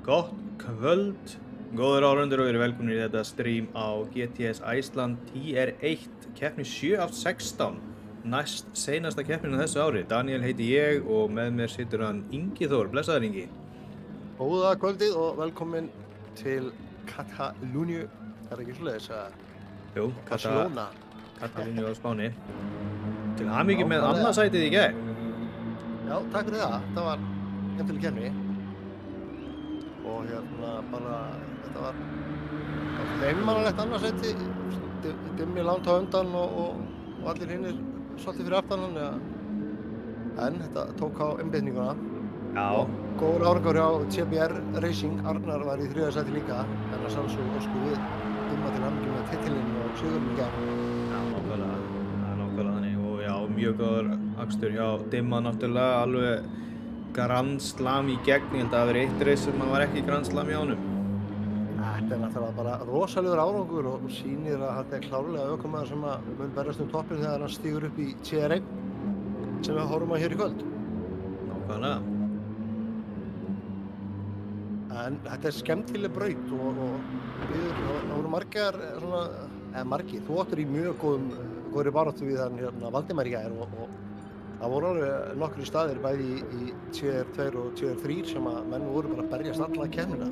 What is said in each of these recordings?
Gott kvöld, góður áhorfendur og verið velkomnir í þetta stream á GTS Iceland Tier 1, keppni 7 af 16, næst seinasta keppnin á þessu ári. Daniel heiti ég og með mér situr hann Ingi Þór, blessaður Ingi. Góða kvöldið og velkomin til Katalúníu, er ekki svoleiðis að? Jú, Barcelona. Katalúníu á Spáni. Til hamingju með annarsætið í gegn. Já, takk fyrir það, það var skemmtileg keppni. Og bara, þetta var einmannalegt annarsæti, Dimmi langt á undan og allir hinnir svolítið fyrir aftan hann, en þetta tók á einbeitinguna. Já. Góður árangur hjá TBR Racing, Arnar var í 3. sæti líka, en að sjálfsögðu óskum við Dimma til hamingju með titilinn og sigurinn í gegn. Já, nákvæmlega, það er nákvæmlega þannig og já, mjög góður akstur hjá Dimma náttúrulega, alveg Grand Slam í gegn, ég held að það hafi verið eitt reis sem var ekki Grand Slam í honum. Þetta er náttúrulega bara rosalegur árangur og sýnir að þetta er klárlega ökumaður sem að mun berjast toppinn þegar hann stígur upp í TR1 sem við horfum á hér í kvöld. Nákvæmlega. En þetta er skemmtileg braut og það voru margar margir, þú áttur í mjög góðri baráttu við hann Valdimar í gær og það voru alveg nokkrir staðir bæði í TR2 og TR3 sem að menn voru bara að berjast alla keppnina.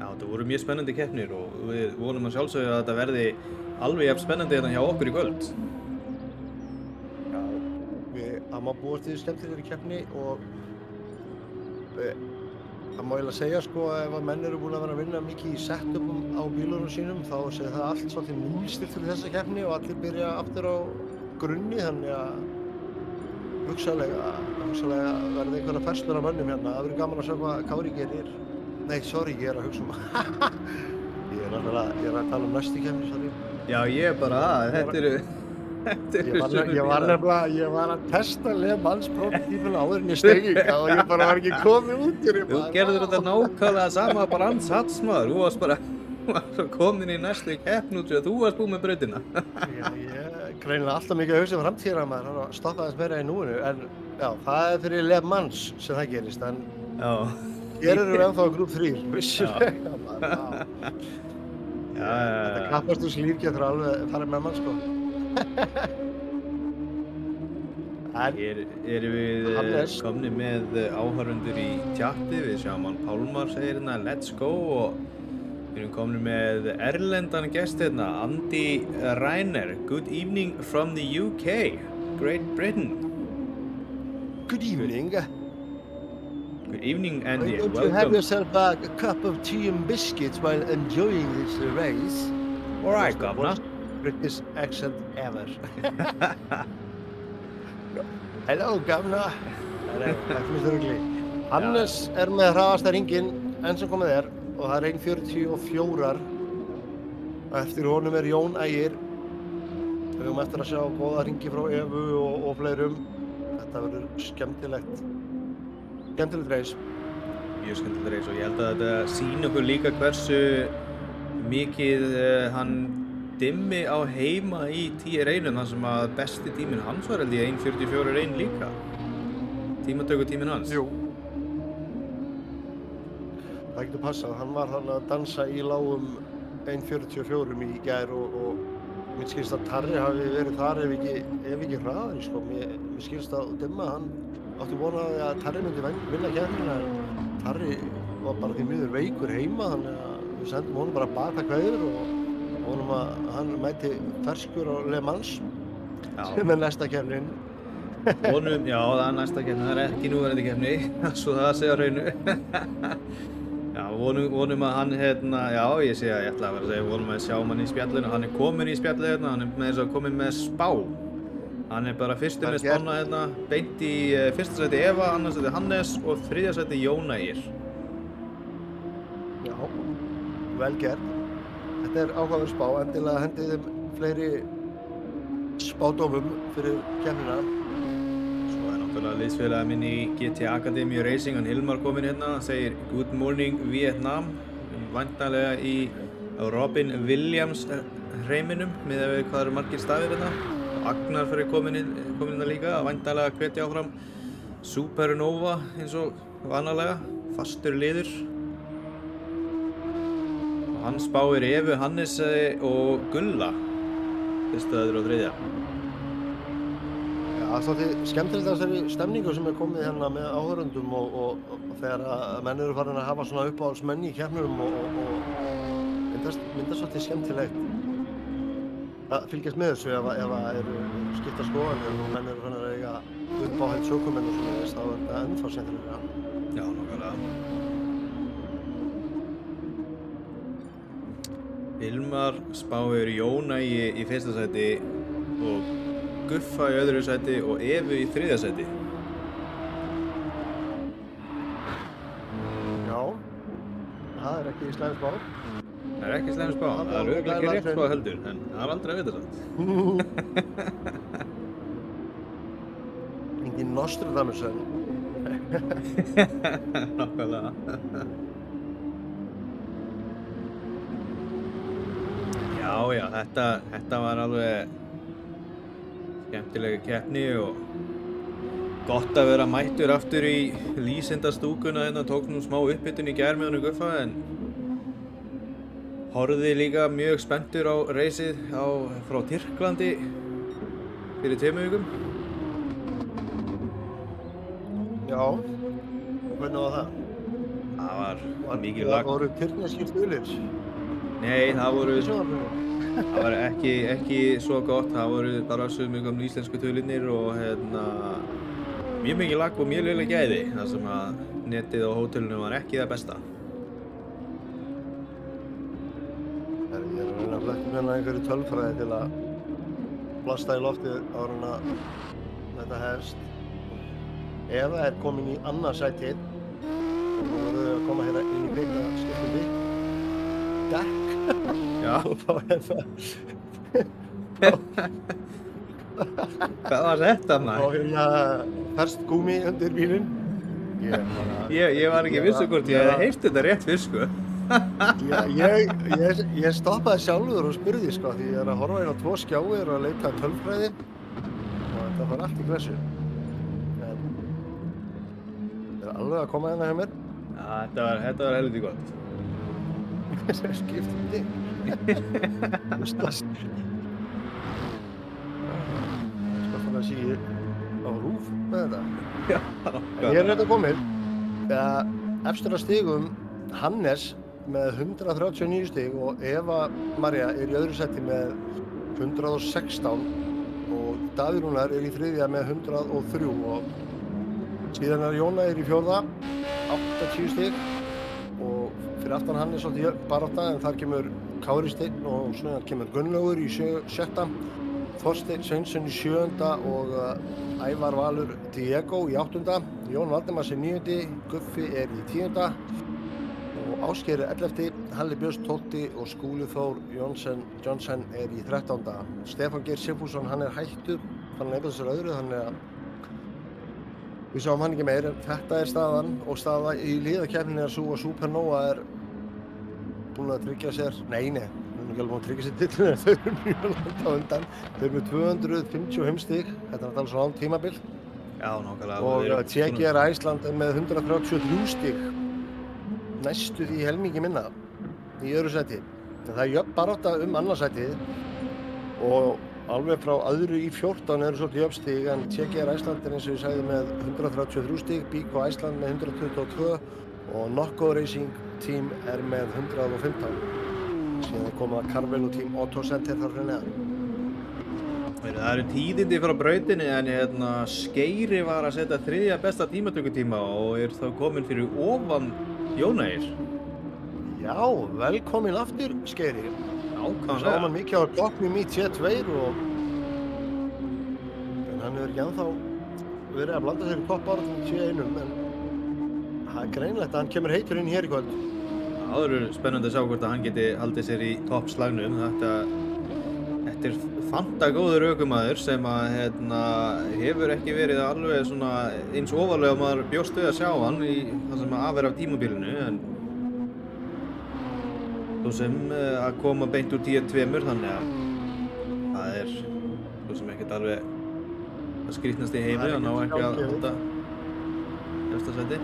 Já, þetta voru mjög spennandi keppnir og við vonum að sjálfsögðu að þetta verði alveg jafn spennandi hérna hjá okkur í kvöld. Já, það má búast við skemmtilegri keppni og það má eiginlega segja sko að ef að menn eru búin að vera að vinna mikið í setupum á bílunum sínum þá sé það allt svolítið núlstilt fyrir þessa keppni og allir byrja aftur á grunni, þannig að hugsanlega verði einhverja færslur af mönnum hérna. Það verður gaman að sjá hvað Kári gerir. Nei, sorry, ég er að hugsa ég er að tala um næstu keppni, sorry. Já, ég bara þetta eru Ég var að testa Le Mans prototípuna áður en ég steig og ég bara var ekki komið út úr. Þú gerður þetta nákvæmlega sama bara ansats maður, þú varst bara komin í næstu keppni út og þú varst búinn með brautina. Ég greinilega alltaf mikið að hugsa framtíðina maður, hann að stoppa þess meira í núinu, en já, það er fyrir Le Mans sem það gerist, en hér erum við ennþá Group 3, vissulega maður, Þetta kappastúrslíf getur alveg farið með mann, sko. Hér erum við komni með áhorfendur í tjatti, við sjáum hann Pálmar segir hérna let's go og við erum komni með erlendan gest hérna, Andy Reiner. Good evening from the UK, Great Britain. Good evening. Good evening, Andy. Why don't you have yourself a cup of tea and biscuits while enjoying this race? All right, Governor. British accent ever. Hello, Governor. Takk fyrir þurrugli. Hannes er með hraðasta hringinn enn sem komið er og það er 1:44. Eftir honum er Jón Ægir. Við höfum eftir að sjá góða hringi frá Evu og fleirum. Þetta verður skemmtilegt reis. Mjög skemmtilegt reis og ég held að þetta sýni okkur líka hversu mikið hann Dimmi á heima í TR1 þar sem að besti tíminn hans var held ég 1:44.1 líka. Tímatökutíminn hans. Jú. Það getur passað, hann var þarna að dansa í lágum 1:44 í gær og mér skilst að Tarri hafi verið þar ef ekki hraðari sko. Mér skilst að Dimma hann átti vonaði að Tarri myndi vinna keppnina en Tarri var bara því miður veikur heima þannig að við sendum honum bara bata kveður og vonum að hann mæti ferskur á Le Mans sem er næsta keppnin. Vonum, já það er næsta keppni, það er ekki núverandi keppni, svo það segja hreinu. Já, vonum að hann já ég sé að ég ætla að vera að segja, vonum að sjáum hann í spjallinu, hann er komin í spjallinu hérna, hann er með þess að komin með spá. Hann er bara fyrstur með spána hérna, beint í fyrsta sæti Eva, annars sæti Hannes og þriðja sæti Jón Ægir. Já, vel gert. Þetta er áhugaverð spá, endilega hendið þeim fleiri spádómum fyrir keppnina. Svo er náttúrulega liðsfélagi minn í GT Academy Racing, hann Hilmar kominn hérna, segir Good morning Vietnam, væntanlega í Robin Williams hreiminum, miðað við hvað eru margir stafir hérna. Agnar fyrir komin inn líka, væntanlega hvetja áfram Supernova eins og vanalega, fastur liður. Og hann spáir Evu, Hannesi og Gulla, fyrsta, öðru og þriðja. Já, það er skemmtilegt að þessari stemningu sem er komið hérna með áhörundum og þegar að menn eru farin að hafa svona uppáhaldsmenn í keppnurum og myndast svolítið skemmtilegt að fylgjast með þessu ef að eru skipta skoðanir og menn eru farin að eiga uppáhald sökumenn og svona þess, þá er þetta ennþá skemmtilegra. Já, nákvæmlega. Hilmar spáir Jóna í fyrsta sæti og Guffa í öðru sæti og Evu í þriðja sæti. Já, það er ekki slæm spá. Það er ekki slæm spá, það er örugglega ekki rétt spá heldur, en það er aldrei að vita samt. Engin Nostradamusson. Nákvæmlega. Já, þetta var alveg skemmtilega keppni og gott að vera mættur aftur í lýsindastúkuna en tók nú smá upphitun í gær með honum Guffa en horfði líka mjög spenntur á reisið frá Tyrklandi fyrir 2 vikum. Já, hvernig var það? Það var mikið lag. Það voru tyrkneskir stuðlir. Nei, það Sjónvarpinu. var ekki svo gott, það voru bara sumum íslensku tölunir og mjög mikið lag og mjög léleg gæði þar sem að netið á hótelinu var ekki það besta. Ég er að reyna að fletta hérna einhverju tölfræði til að blasta í loftið áður en að þetta hefst. Ef það er komin í annað sætið þá voru þau að koma hérna inn í beina skiptundi dekk Já, og þá er það hvað var þetta þá maður? hérna ferskt gúmmí undir bílinn. Ég var ekki vissu hvort ég hefði heyrt þetta rétt fyrst sko. Ég stoppaði sjálfur og spurði sko því ég er að horfa inn á 2 skjáir og að leita að tölfræði og þetta var allt í gressu. En þetta er alveg að koma hérna hjá mér. Já, þetta var helviti gott. Skiptundi. Sko fann að sé á rúf með þetta. Já, En hér er þetta komið. Efstur að stigum Hannes með 139 stig og Eva María er í öðru sæti með 116 og Davíð Rúnar er í þriðja með 103 og síðan er Jóna er í fjórða, 80 stig og fyrir aftan Hannes svolítið barátta en þar kemur Kári Steinn og svona kemur Gunnlaugur í sjötta, Þorsteinn Sveinsson í sjöunda og Ævar Valur Diego í áttunda, Jón Valdimars í níundi, Guffi er í tíunda og Ásgeir er 11. Halli Björns 12. og Skúli Þór Johnsen er í 13. Stefán Geir Sigfússon hann er hættur, hann er nefnast þessar öðru þannig að við sjáum hann ekki meir en þetta er staðan og staða í liðakeppninni er svo að Supernova er búin að tryggja sér, nei, hún er ekki alveg búin að tryggja sér titlinum en þau eru mjög langt á undan. Þau eru með 255 stig, þetta er náttúrulega svona án tímabil. Já, nákvæmlega. Og TGR Æsland er með 133 stig, næstu því helmingi minna í öðru sæti. En það er jöfn barátta annarsætið og alveg frá öðru í 14 eru svolítið jöfnstig en TGR Æsland er eins og ég sagði með 133 stig, Bíko Æsland með 122 og Nokko Racing Team er með 115. Síðan koma Carvel og Team Otto Center þar fyrir neðan. Það eru tíðindi frá brautinni en Skeiri var að setja 3. besta tímatökutíma og er þá komin fyrir ofan Jónægir. Já, velkomin aftur Skeiri. Nákvæmlega. Sáum hann mikið á toppnum í T2 og en hann hefur ekki ennþá verið að blanda sér í toppbaráttunni í T1 en það er greinlegt að hann kemur heitur inn hér í kvöld. Það eru spennandi að sjá hvort að hann geti haldið sér í toppslagnum. Þetta er fanta góður ökumaður sem að hefur ekki verið alveg svona eins ofarlega maður bjóst við að sjá hann í það sem að af tímabilinu en svo sem að koma beint úr T2 þannig að það er svo sem ekkert alveg að skrýtnast í heimi að ná ekki að halda efsta sæti.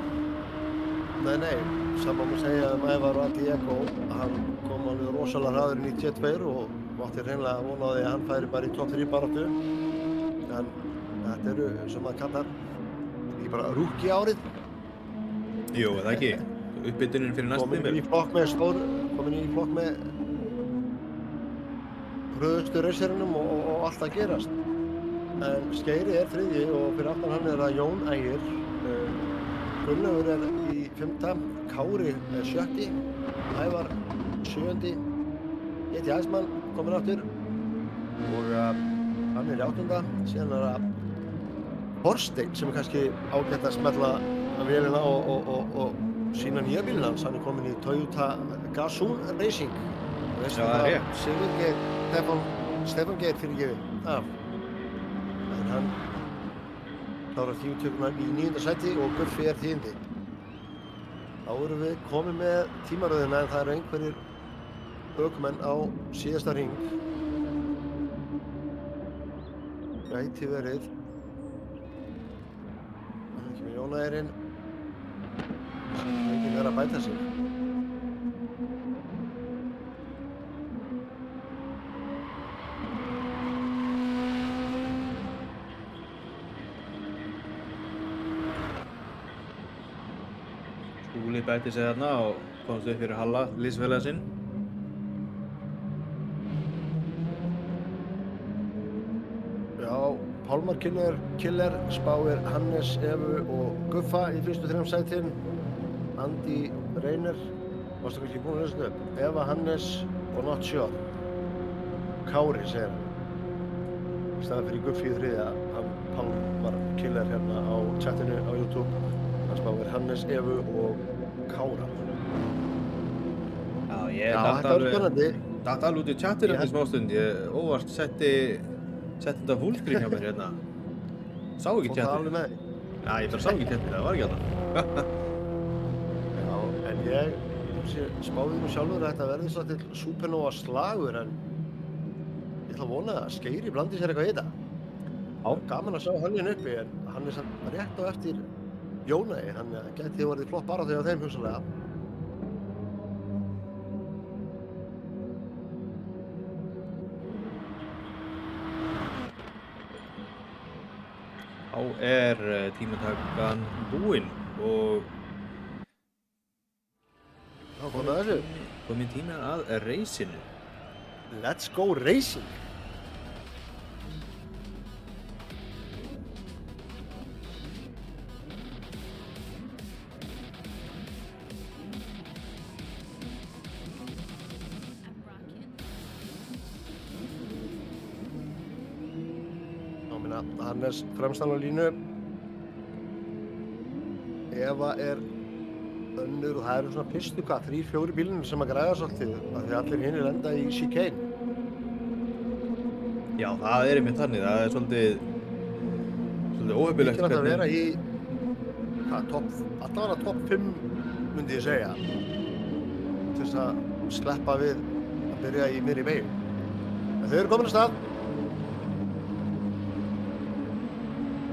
Nei, sama má segja Ævar Diego, hann kom alveg rosalega hraður inn í T2 og átti hreinlega von á því að hann færi bara í topp 3 baráttu. En þetta eru, sem maður kallar, ekki bara rookie árið. Jú, það ekki. Uppbytunin fyrir næsta tímabil. Komin í flokk með hröðustu racerinum og allt að gerast. En Skeiri er 3. og fyrir aftan hann er það Jón Ægir. Gunnlaugur er í 5. Kári er 7. Ævar 7. Eti Æsmann kominn aftur og hann er í 8. Síðan er það Þorsteinn sem er kannski ágætt að smella vélina og sína nýja bílinn hans. Hann er kominn í Toyota Gazoo Racing. Já, það er rétt. Sigurgeir, Stefán Geir fyrirgefinn af. En hann klárar tímatökuna í 9. sæti og Guffi er 10. Þá erum við komið með tímaröðina en það eru einhverjir ökumenn á síðasta hring. Gæti verið. Þannig kemur Jónæðurinn. Enginn verið að bæta sig. Skúli bætti sig þarna og komst upp fyrir Halla, liðsfélaga sinn. Já, Pálmar Killer spáir Hannes, Evu og Guffa í fyrstu 3 sætin. Andi Reynir, varstu kannski búinn að lesa þetta upp? Eva, Hannes og Not Sure. Kári segir hann. Í staðan fyrir Guffi í 3. Hann Pálmar Killer hérna á chatinu á YouTube. Hann spáir Hannes, Evu og Kára. Já, Já, þetta var spennandi. Datt alveg út í chatinu eftir smástund. Ég óvart setti þetta fullscreen hjá mér hérna. Sá ekki Fór það alveg chatinu. með því? Já, ég bara sá ekki chatinu, það var ekki þarna. Já, en ég spáði mig sjálfur að þetta verði svo til Supernova slagur en ég ætla að vona að Skeiri blandi sér eitthvað í þetta. Já. Gaman að sjá hann hérna uppi en hann er samt rétt á eftir Jónæi, hann gæti orðið flott barátta hjá þeim hugsanlega. Þá er tímatakan búinn og Já, komið að þessu. kominn tími að racinu. Let's go racing! Hannes fremstan á línu. Eva er önnur og það eru svona fyrstu 3-4 bílunum sem að græða svolítið af því allir hinir lenda í chicane. Já, það er einmitt þannig, það er svolítið óheppilegt. Mikilvægt að vera í allavega topp 5 myndi ég segja til þess að sleppa við að byrja í miðri beygju. En þau eru komin af stað.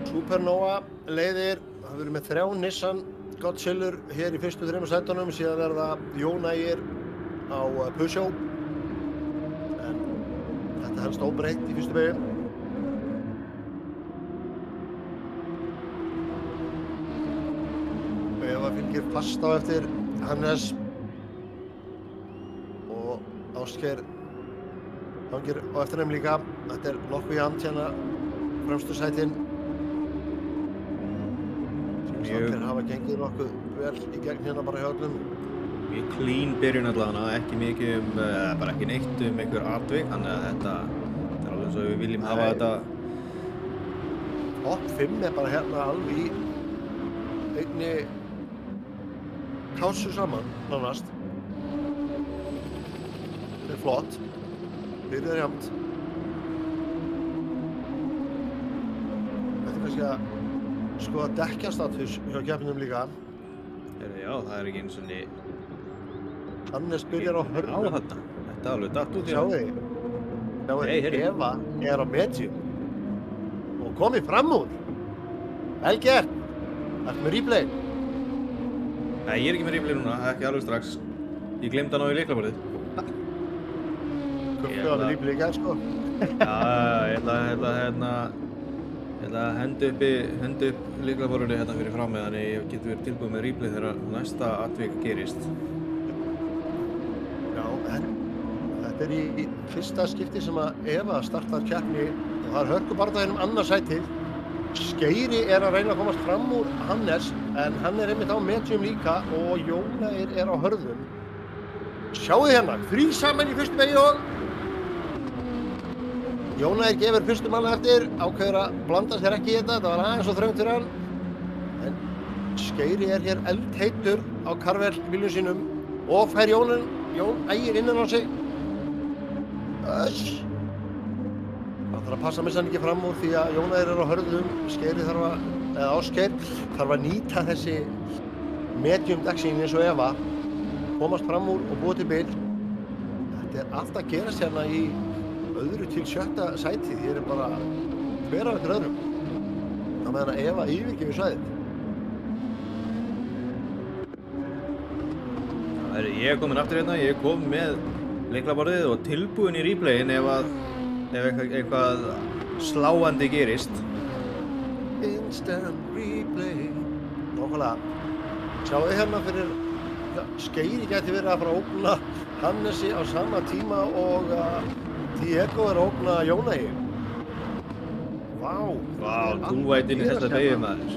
Supernova leiðir, það verður með 3 Nissan Godzillur hér í fyrstu 3 sætunum, síðan er það Jón Ægir á Peugeot. En þetta helst óbreytt í fyrstu beygju. Eva fylgir fast á eftir Hannes og Ásgeir hangir á eftir þeim líka. Þetta er nokkuð jafnt hérna fremstu sætin. Þeir hafa gengið nokkuð vel í gegn hérna bara hjá öllum. Mjög clean byrjun allavega, ekki mikið bara ekki neitt einhver atvik, þannig að þetta er alveg eins og við viljum hafa þetta. Topp 5 er bara hérna alveg í einni kásu saman, nánast. Þetta er flott. Byrjar jafnt. Þetta er kannski að skoða dekkjastatus hjá keppnum líka. Já, það er ekki eins og niður. Hannes byrjar á hörnum. Á þarna. Þetta er alveg datt út í Sjáu þið. Hey, heyrðu. Eva er á medium. Og komið fram úr. Vel gert. Allt með replay. Nei, ég er ekki með replay núna, ekki alveg strax. Ég glemdi hann á í lyklaborðið. Kumpið á við lífið í gær, sko. Já, ég ætla að henda upp lyklaborðinu hérna fyrir fram með þannig ég geti verið tilbúið með replay þegar næsta atvik gerist. Já, þetta er í fyrsta skipti sem að Eva startar keppni og það er hörkubardaginn annað sætið. Skeiri er að reyna að komast fram úr Hannes en hann er einmitt á medium líka og Jónæir er á hörðum. Sjáðu hérna, 3 saman í fyrstu beygju og Jónæir gefur fyrstu manna eftir, ákveður að blanda sér ekki í þetta var aðeins og þröngt fyrir hann. En Skeiri er hér eldheitur á karvelbílnum sínum og fær Jón ægir innan á sig. Það þarf að passa með sann ekki fram úr því að Jónæir er á hörðum, Ásgeir þarf að nýta þessi medium dagsín eins og Eva, komast fram úr og búið til bil. Þetta er allt að gerast hérna í öðru til 7. sæti, þér er bara hver af eftir öðrum. Það meðan að Eva yfirgefur svæðið. Ég er komin aftur hérna, ég er komin með lyklaborðið og tilbúin í replayin ef eitthvað sláandi gerist. Instant replay. Nákvæmlega. Sjáu hérna fyrir Skeiri gæti verið að fara að ógna Hannesi á sama tíma og Diego er að ógna Jónæi. Vá. Þú veit inn í þessa beygju maður.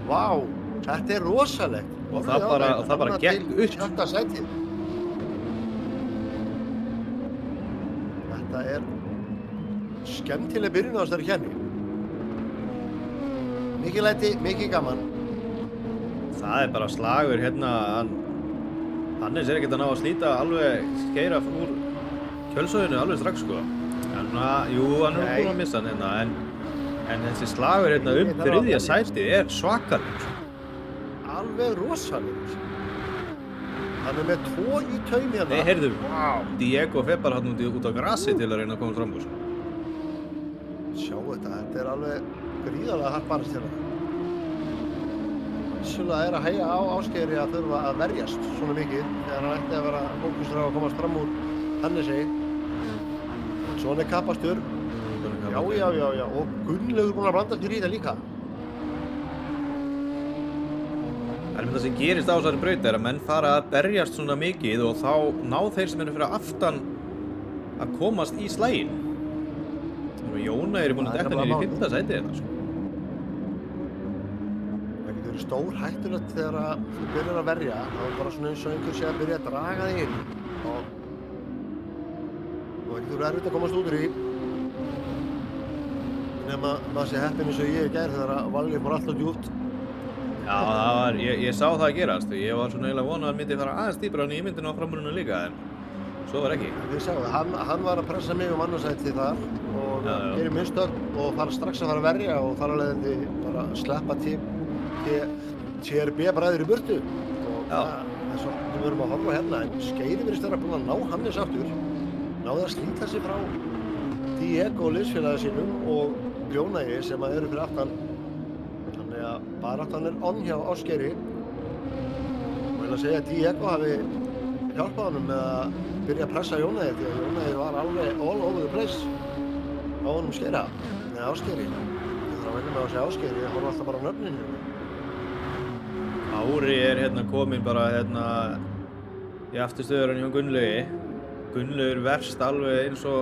Vá, þetta er rosalegt. Og það bara gekk upp. 7. sætið. Þetta er skemmtileg byrjun á þessari keppni. Mikið læti, mikið gaman. Það er bara slagur hérna, Hannes er ekkert að ná að slíta alveg Skeira úr kjölsóðinu alveg strax sko. Jú, hann er búinn að missa hann hérna, en þessi slagur hérna 3. sætið er svakalegur. Alveg rosalegur. Hann er með 2 í taumi hérna. Nei, heyrðu, Diego fer bara hann út á grasi til að reyna að koma fram úr. Sjá þetta er alveg gríðarlega hart barist hérna. Vissulega er að hægja á Ásgeiri að þurfa að verjast svona mikið þegar hann ætti að vera fókusur á að komast fram úr Hannesi. Svona er kappastur. Já, og Gunnlaugur búinn að blanda sér í þetta líka. Það sem gerist á þessari braut er að menn fara að berjast svona mikið og þá ná þeir sem eru fyrir aftan að komast í slaginn. Jónæir er búinn að detta niður í 5. sæti hérna sko. Það getur verið stór hættulegt þegar þú byrjar að verja. Það er bara svona eins og einhver sé að byrja að draga þig inn. Og það getur verið erfitt að komast út úr í. Nema maður sé heppinn eins og ég í gær þegar Valli fór alltaf djúpt. Já, ég sá það að gerast. Ég var svona eiginlega vonað að hann myndi fara aðeins dýpra en í myndinu á framrúninu líka, en svo var ekki. Við sjáum það, hann var að pressa mig annarsæti þar og gerir mistök og fara strax að fara að verja og þar að leiðandi bara sleppa TRB bræður í burtu. Og það er svo við verum að horfa hérna, en Skeiri virðist vera búinn að ná Hannes aftur. Náði að slíta sig frá Diego liðsfélagi sínum og Jónæi sem að eru fyrir aftan. Þannig að baráttan er onn hjá Ásgeiri. Og ég vil að segja að Diego hafi hjálpað honum með að byrja að pressa Jónæi því að Jónæi var alveg all over the place á honum Skeira. Nei, Ásgeiri. Ég þarf að vinna með að segja Ásgeiri, ég horf alltaf bara á nöfninu. Ári er hérna komin bara hérna í afturstöðurinn hjá Gunnlaugi. Gunnlaugur verst alveg eins og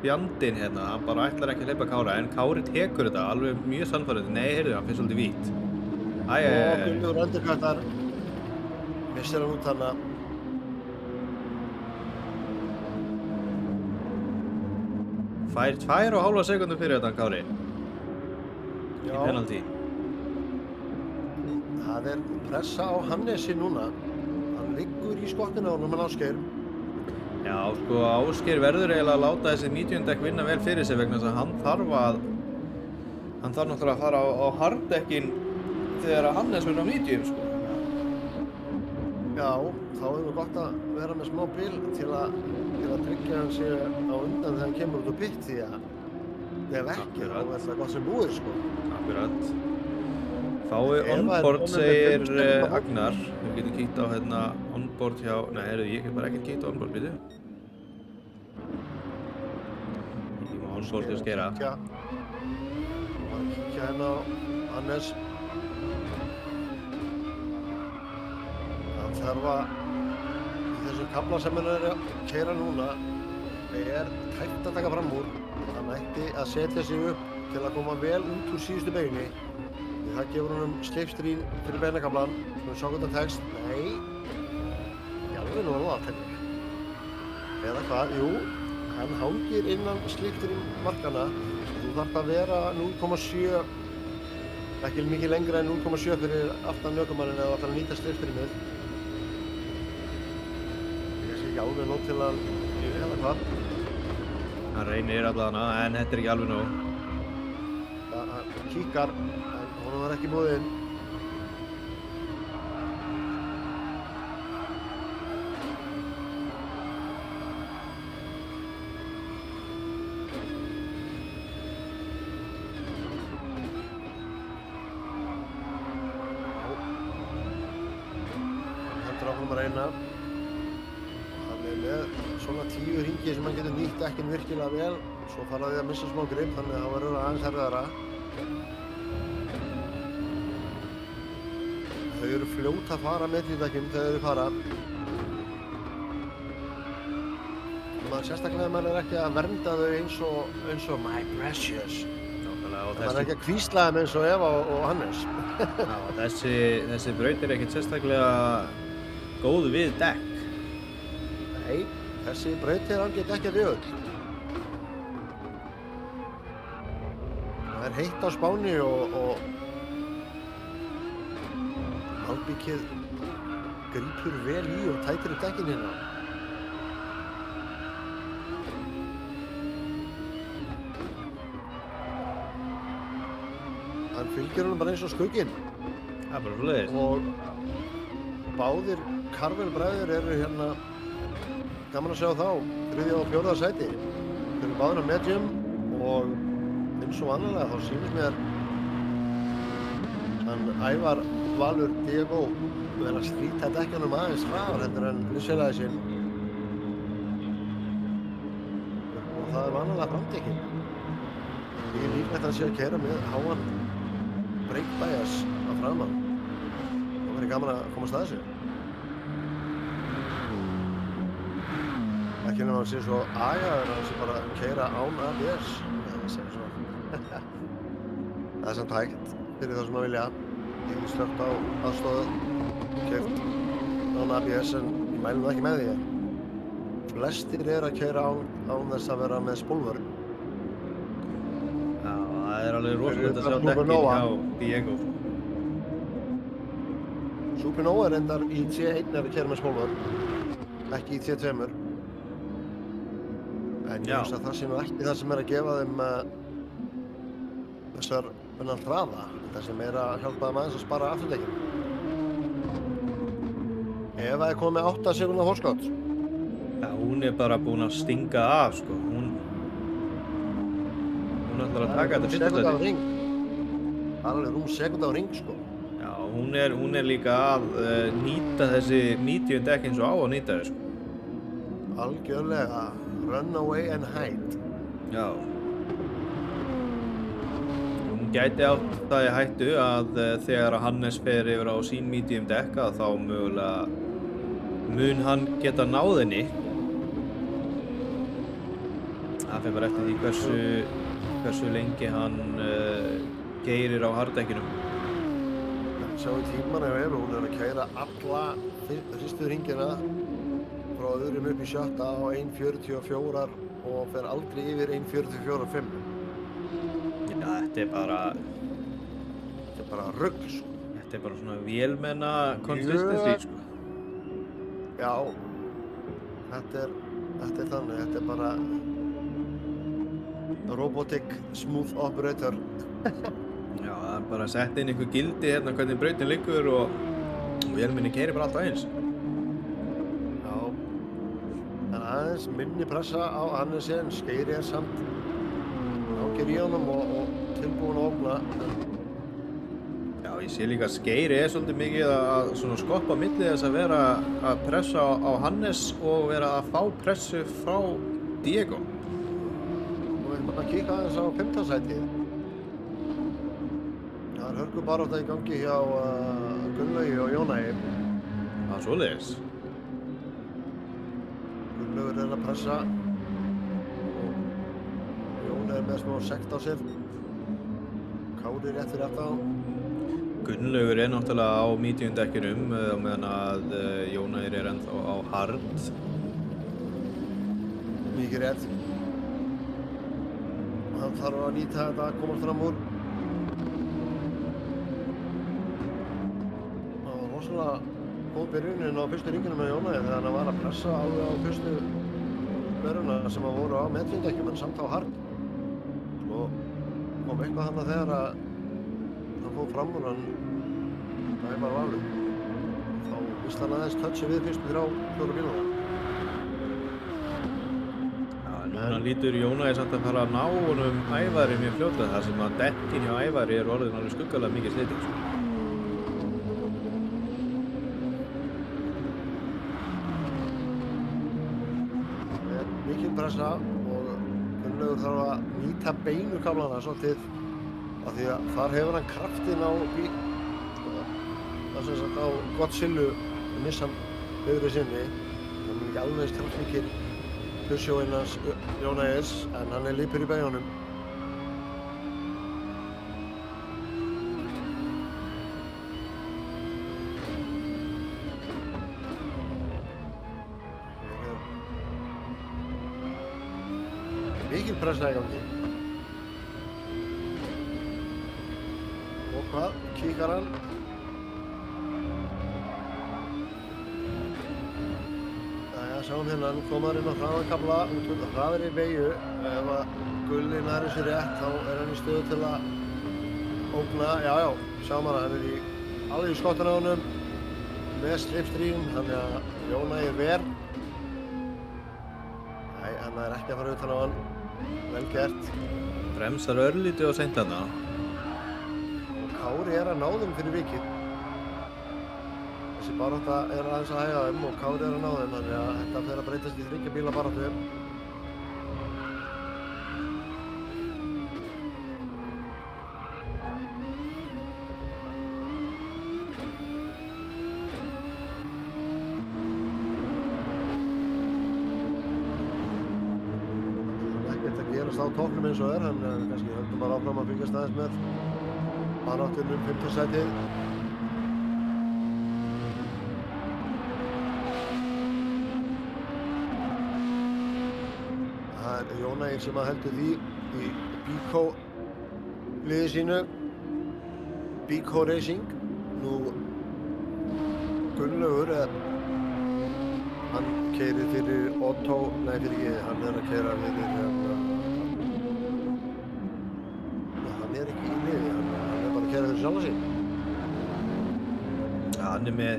fjandinn hérna, hann bara ætlar ekki að hleypa Kára en Kári tekur þetta alveg mjög sannfærandi. Nei, heyrðu, hann finnst svolítið vítt. Og Gunnlaugur endurkvættar, missir hann út hana. Fær 2,5 sekúndur fyrir þetta Kári. Já. Í penalty. Það er pressa á Hannesi núna. Hann liggur í skottinu á honum en Ásgeir. Já, sko, Ásgeir verður eiginlega að láta þessi 90 dekk vinna vel fyrir sig vegna þess að hann þarf náttúrulega að fara á harddekkin þegar Hannes verður á 90, sko. Já, þá er það gott að vera með smá bil til að tryggja hann sig á undan þegar hann kemur út úr pitt því að ef ekki þá er það gott sem búið, sko. Akkurat. Fái Ef það er onboard komið með segir 5 sekúndna hóp. Agnar. Við getum kíkt á hérna onboard hjá... Nei, heyrðu, ég get bara ekkert kíkt á onboard, býtu. Ég má onboard til skera. Kíkja hérna á Hannes. Hann þarf að, í þessum kafla sem hann er að keyra núna, er tækt að taka fram úr. Hann ætti að setja sig upp til að koma vel út úr síðustu beginni. Því það gefur honum slipstrín fyrir beinakaflan. Svo við sjá hvað það tekst. Nei. Í alveg nú alveg aðtækning. Eða hvað? Jú, hann hangir innan slipstrín markana. Þú þarft að vera 0,7, ekki mikið lengra en 0,7 fyrir aftan ökumanninn eða ætlar að nýta slipstrímið. Ég sé ekki alveg nóg til að, eða hvað? Hann reynir allavega, en þetta er ekki alveg nóg. Hann kíkar, en honum var ekki boðið inn. Hann heldur áfram að reyna. Hann er með svona 10 hringi sem hann getur nýtt dekkin virkilega vel. Svo fara þau að missa smá grip, þannig að það verður aðeins erfiðara. Þau eru fljót að fara með því dekkin þegar þau fara. Sérstaklega maður er ekki að vernda þau eins og My Precious. Nákvæmlega, og Það er ekki að hvísla þeim eins og Eva og Hannes. Já, þessi braut er ekkert sérstaklega góð við dekk. Nei, þessi braut er alveg ekki að við öll. Það er heitt á Spáni og malbikið grípur vel í og tætir upp dekkin hérna. Hann fylgir honum bara eins og skugginn. Það er bara svoleiðis. Og báðir Carvel-bræður eru hérna, gaman að sjá þá, 3. og 4. sæti. Þeir eru báðir á medium og eins og annarlega þá sýnir mér hann Ævar Valur Diego verið að slíta dekkjunum aðeins hraðar heldur en liðsfélagi sinn. Og það er vanalega framtekinn. Ég er líklegt að hann sé að keyra með háan brake bias að framan. Það verður gaman að komast að þessu. Ekki nema hann sé svo agaður að hann sé bara að keyra án ABS. Það sé svo. Það er samt hægt fyrir það sem að vilja. Ég hef slögt á aðstofu, keyrt án ABS en ég mælum það ekki með því. Flestir eru að keyra án þess að vera með spólvörn. Já, það er alveg rosalegt að sjá Supernova. dekkin hjá Diego. Supernova er endar í T1 ef við keyrum með spólvörn, ekki í T2. En ég Já. hugsa að það sé nú ekki það sem er að gefa þeim þessar þennan hraða. Það sem er að hjálpa þeim aðeins að spara afturdekkjum. Ef það er komið 8 sekúndna forskot. Já, hún er bara búin að stinga af, sko. Hún ætlar að taka þetta fyrsta Sekúnda á sæti. ring. Það er alveg rúm sekúnda á ring, sko. Já, hún er líka að nýta þessi medium dekk eins og á að nýta þau, sko. Algjörlega. Run away and hide. Já. Hún gæti átt það í hættu að þegar að Hannes fer yfir á sín medium dekk að þá mögulega mun hann geta náð henni. Það fer bara eftir því hversu lengi hann keyrir á hardekkinum. Sjáum tíman ef hún er að keyra alla fyrstu hringina frá öðrum upp í sjötta á 1.44 og fer aldrei yfir 1.44.5. Já, þetta er bara rugl, sko. Þetta er bara svona vélmenna consistency, sko. Já, þetta er þannig, þetta er bara robotic smooth operator. Já, það er bara að setja inn einhver gildi hérna hvernig brautin liggur og vélmenni keyrir bara alltaf eins. Já, en aðeins minni pressa á Hannesi en Skeiri er samt ákir í honum og tilbúin að opna. Já, ég sé líka að Skeiri svolítið mikið að svona skoppa á milli þess að vera að pressa á Hannes og vera að fá pressu frá Diego. Og við erum að kíka aðeins á 5. sætið. Það er hörkubarátta í gangi hjá Gunnlaugi og Jónæi. Það svoleiðis. Gunnlaugur er að pressa. Jón er með smá sekt á sér. Kári rétt fyrir aftan á. Gunnlaugur er náttúrulega á medium dekkinum á meðan að Jónæir er ennþá á hard. Mikið rétt. Hann þarf að nýta þetta að komast fram úr. Það var rosalega góð byrjunin á fyrstu ringinum með Jónæi þegar hann var að pressa alveg á fyrstu böruna sem að voru á mediumdekkjum en samt á hard. Svo kom eitthvað þarna þegar að hann fór fram úr hann var valur. Þá vist hann aðeins touchi við fyrstu 3-4 bíluna. Núna lítur Jónæi samt að fara að ná honum Ævari mjög fljótlega þar sem að dekkin hjá Ævari er orðin alveg skuggalega mikið slitið. Það er mikil pressa og Gunnlaugur þarf að nýta beinu kaflana svolítið af því að þar hefur hann kraftinn á það sem sagt á Godzilla Nissan bifreið sinni. Hann er ekki alveg strafmikil pushjóinn hans Jónæis en hann er lípur í beginum. Mikil pressa í gangi. Og hvað? Kíkar hann. Sjáum hérna, nú koma hann inn á hraðakafla út úr hraðri beygju. Ef að Gulli nærir sér rétt, þá er hann í stöðu til að ógna. Já, sjáum hann er alveg í skottinu á honum með slipstream, þannig að Jónæi er verð. Nei, hann er ekki að fara utan á hann. Vel gert. Bremsar örlítið og seint þarna. Og Kári er að ná þeim fyrir vikið. Þessi barátta er aðeins að hæga þeim og Kári er að ná þeim, þannig að þetta fer að breytast í 3 bíla baráttu. Ekkert að gerast á toppnum eins og en kannski höldum bara áfram að fylgjast aðeins með baráttunum 5. sætið. Jónæi sem að heldur því í Bíkó liði sínu, Bíkó Racing. Nú Gunnlaugur, hann keyrir fyrir Otto, nei fyrir ekki, hann er að keyra fyrir hann er ekki í liði, hann er bara að keyra fyrir sjálfa sig. Hann er með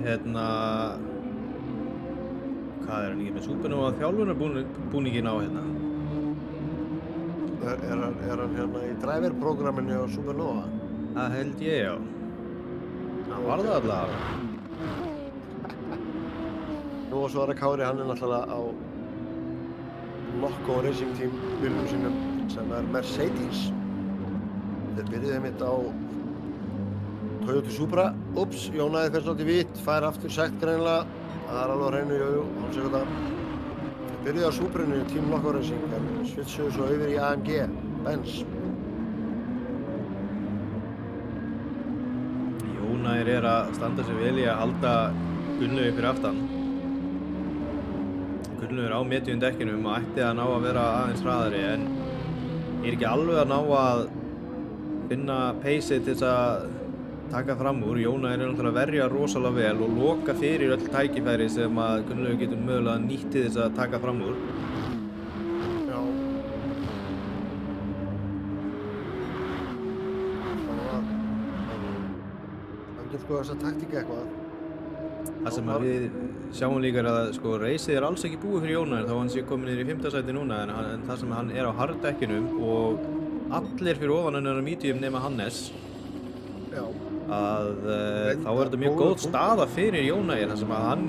hvað er hann ekki með Supernova þjálfunarbúningin á hérna? Er hann hérna í driver-programminu á Supernova? Það held ég, já. Hann var það allavega. Nú og svo er að Kári, hann er náttúrulega á Lokko Racing Team bílnum sínum sem er Mercedes. Þeir byrjuði einmitt á Toyota Supra. Ups, Jónæi fer svolítið vitt, fær aftur sekt greinilega. Það er alveg á hreinu, hálf sekúnda. Byrjuði á Suprinu í Team Lokko Racing en switchuðu svo yfir í AMG, Benz. Jónæir er að standa sig vel í að halda Gunnlaugi fyrir aftan. Gunnlaugur á medium dekkinum og ætti að ná að vera aðeins hraðari en er ekki alveg að ná að finna pace-ið til þess að taka fram úr. Jónæir er náttúrulega að verja rosalega vel og loka fyrir öll tækifæri sem að Gunnlaugur getur mögulega nýtt til þess að taka fram úr. Já. Það endur sko þessa taktíka eitthvað. Það sem að við sjáum líka er að sko reysið er alls ekki búið fyrir Jónæir þá hann sé komin niður í 5. sæti núna en það sem hann er á harddekkinum og allir fyrir ofan hann er á medium nema Hannes. Já. að þá er þetta mjög Góður góð punktur. staða fyrir Jónægir þar sem að hann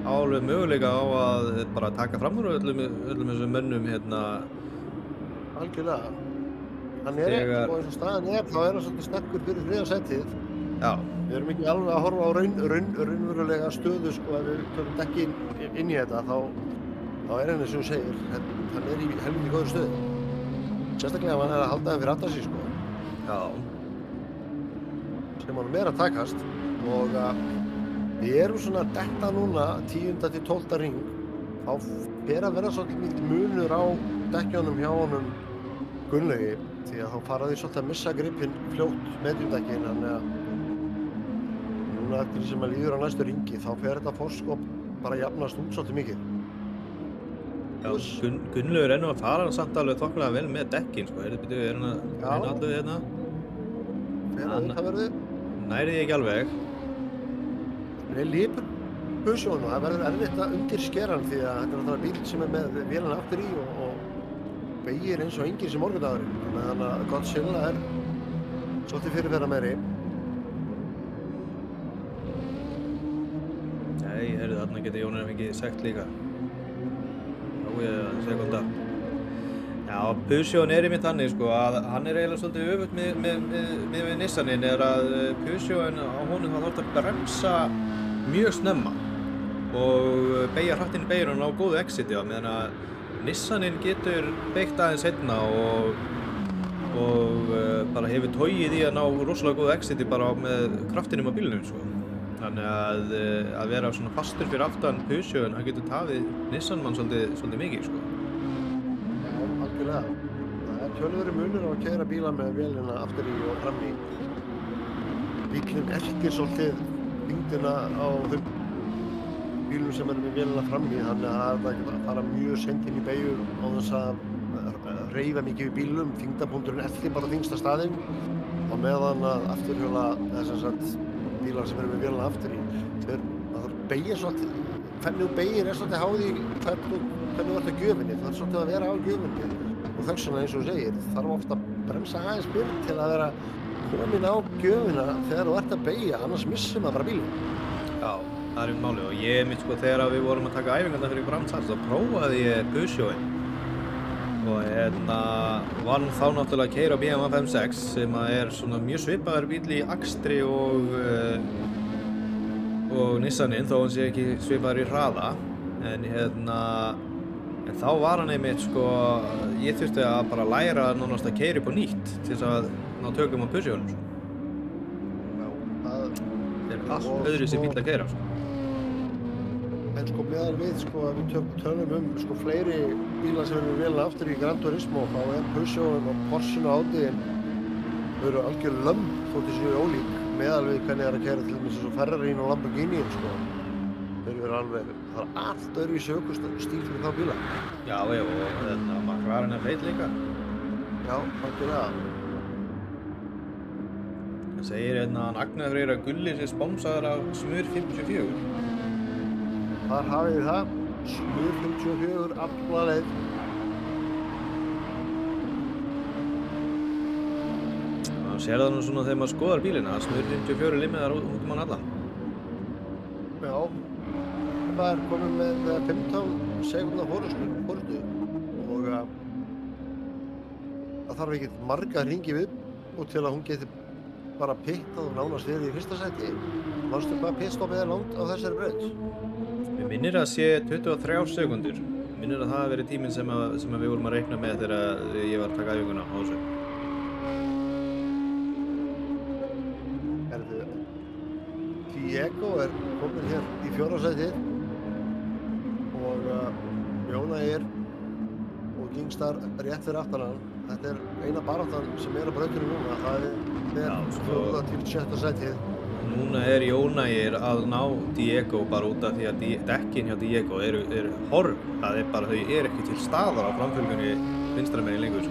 á alveg möguleika á að bara taka fram úr öllum þessum mönnum hérna. Algjörlega. Hann er Þegar- sko eins og staðan er, þá er hann svolítið sterkur fyrir þriðja setið. Já, Við erum ekki alveg að horfa á raunverulega stöðu sko ef við tökum dekkin inn í þetta þá er hann eins og þú segir, hann er í helviti góður stöðu. Sérstaklega ef hann er að halda þeim fyrir aftan sig sko, já, sem hann er að takast og við erum svona að detta núna 10. til 12. ring, þá fer að vera svolítið mikið munur á dekkjunum hjá honum Gunnlaugi því að þá fara því svolítið að missa gripinn fljótt mediumdekkin, þannig að núna eftir því sem að líður á næstu ringi þá fer þetta fórskop bara jafnast út svolítið mikið. já. Gunnlaugur er nú að fara samt alveg þokkalega vel með dekkin sko, er hann að Já. reyna allaveg hérna? Fer að það verður, Næri því ekki alveg. við lipur busjónu og það verður erfitt að undirskera hann því að þetta er náttúrulega bíl sem er með vélana aftur í og beygir eins og enginn sem morgundagurinn, þannig að Godzilla er svolítið fyrirferða meiri. Nei, heyrðu, þarna getur Jónægir fengið sekt líka. Já, ég sekunda. Já, Peugeot er einmitt þannig sko að hann er eiginlega svolítið öfugt með Nissanin er að Peugeotin á honum þá þarf að bremsa mjög snemma og beygja hratt inn í beigjunum á góðu exiti á meðan að Nissanin getur beygt aðeins seinna og bara hefur togið í að ná rosalega góðu exiti bara með kraftinum á bílnum sko. Þannig að vera svona fastur fyrir aftan Peugeotin, hann getur tafið Nissan-mann svolítið mikið sko. Já, algjörlega. Það er tölvöru munur á að keyra bíla með vélina aftur í og fram í. Bílinn elkir svolítið þyngdina á þeim bílum sem eru með vélina fram í, þannig að það er að fara mjög seint inn í beygju á þess að hreyfa mikið við bílum. Þyngdarpunkturinn elkir bara þyngsta staðinn og meðan að afturhjóla bílar sem eru með vélina aftur í. Það beygja svolítið, hvernig þú beygir er svolítið háð í hvernig þú ert að gjöfinni, það er svolítið að vera á gjöfinni og þess vegna eins og þú segir, þarf ofta að bremsa aðeins byrj til að vera komin á gjöfina þegar þú ert að beygja, annars missum maður bara bílinn. Já, það er málið og ég mitt sko þegar við vorum að taka æfingarna fyrir Brandsats þá prófaði ég Peugeotin og hérna var nú þá náttúrulega að keyra á BMW 5.6 sem að er svona mjög svipaður bíl í akstri og Nissanin þó hann sé ekki svipaður í hraða en þá var hann einmitt sko ég þurfti að bara læra nánast að keyra upp á nýtt til þess að ná tökum á Peugeotinum sko. Já, það Það er allt öðruvísi bíll að keyra sko. en sko meðal við sko að við tölum sko fleiri bíla sem eru með vélina aftur í Gran Turismo þá er Peugeotin og Porschen og Audin þau eru algjör lömb þótt þessu ólík meðal við hvernig það er að keyra til dæmis eins og Ferrarin og Lamborghini sko. Þeir eru alveg, það er allt öðruvísi ökustíl fyrir þá bíla. Já, og McLaren er feit líka. Já, algjörlega. Það segir að Agnar Freyr að Gulli sé spónsaður af Smur 54. Þar hafið þið það, Smur 54, alla leið. Það sér það nú svona þegar maður skoðar bílina að Smur 54 limmiðar út um hann allan. Já, það er komið með 15 sekúndna fórustu og það þarf ekki marga hringi við og til að hún geti bara pittað og nánast verið í fyrsta sæti. Manstu hvað pitstoppið er langt á þessari braut? Mér minnir að sé 23 sekundur. Minnir að það hafi verið tíminn sem við vorum að reikna með þegar ég var að taka æfinguna á þessu. Diego er komin hér í 4. sæti og Jónægir og Gingstar rétt fyrir aftan hann. Þetta er eina baráttan sem er á brautinu núna. Það er 4. til 6. sætið. Núna er Jónægir að ná Diego bara út af því að dekkin hjá Diego eru horf. Það er bara, þau eru ekki til staðar á framfylgjunni vinstra megin lengur.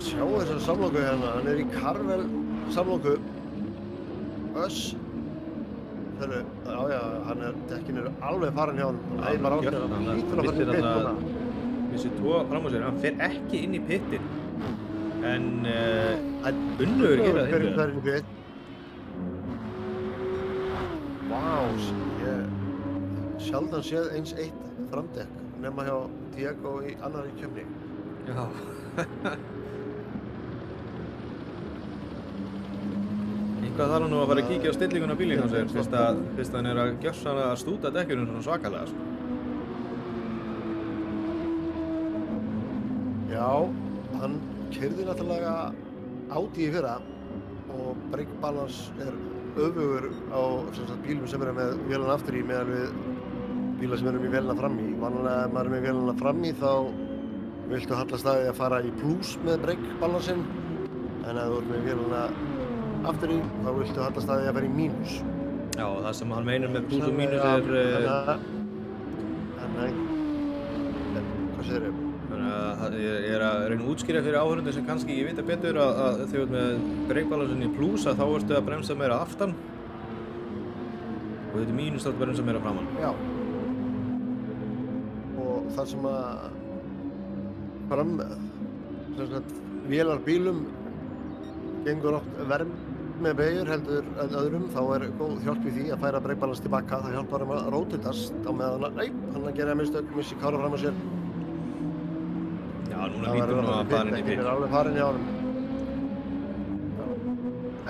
Sjá þessar samloku hérna, hann er í Carvel samloku. Já, dekkin eru alveg farin hjá hann. Hann er bara átt hann hlýtur að fara í pitt núna. Þessi tvo fram á sér, hann fer ekki inn í pittin. En Unnur gera það hins hverjum vegar. hverjum bit. Vá, ég sjaldan séð eins eitt framdekk nema hjá Diego í annarri keppni. Já. Eitthvað þarf hann nú að fara að kíkja á stillinguna á bílinn á sér fyrst hann að gjörsamlega að stúta dekkjunum svona svakalega, sko. Já, hann keyrði náttúrulega Audi í fyrra og brake balance öfugur á bílum sem eru með vélana aftur í meðan við bíla sem eru með vélana fram í. Vanlega ef maður er með vélana fram í þá viltu hallast að fara í plus með brake balanceinn, en ef þú ert með vélana aftur í þá viltu hallast að fara í mínus. Já, það sem hann meinar með plus og mínus er... Hvað segir ég? Ég er að reyna að útskýra fyrir áhörundur sem kannski ég vita betur að þegar þú ert með breakbalansin í plus að þá ertu að bremsa meira aftan og þetta er mínus þá ertu að bremsa meira framan. Já. Og það sem að vélar bílum gengur oft verð með beygjur heldur en öðrum, þá er góð hjálp í því að færa breakbalans tilbaka. Það hjálpar að rótitast á meðan hann að gera mistök, missi kára fram á sér. Já, núna lítur nú að farin í bíl. Það er alveg farin í ánum.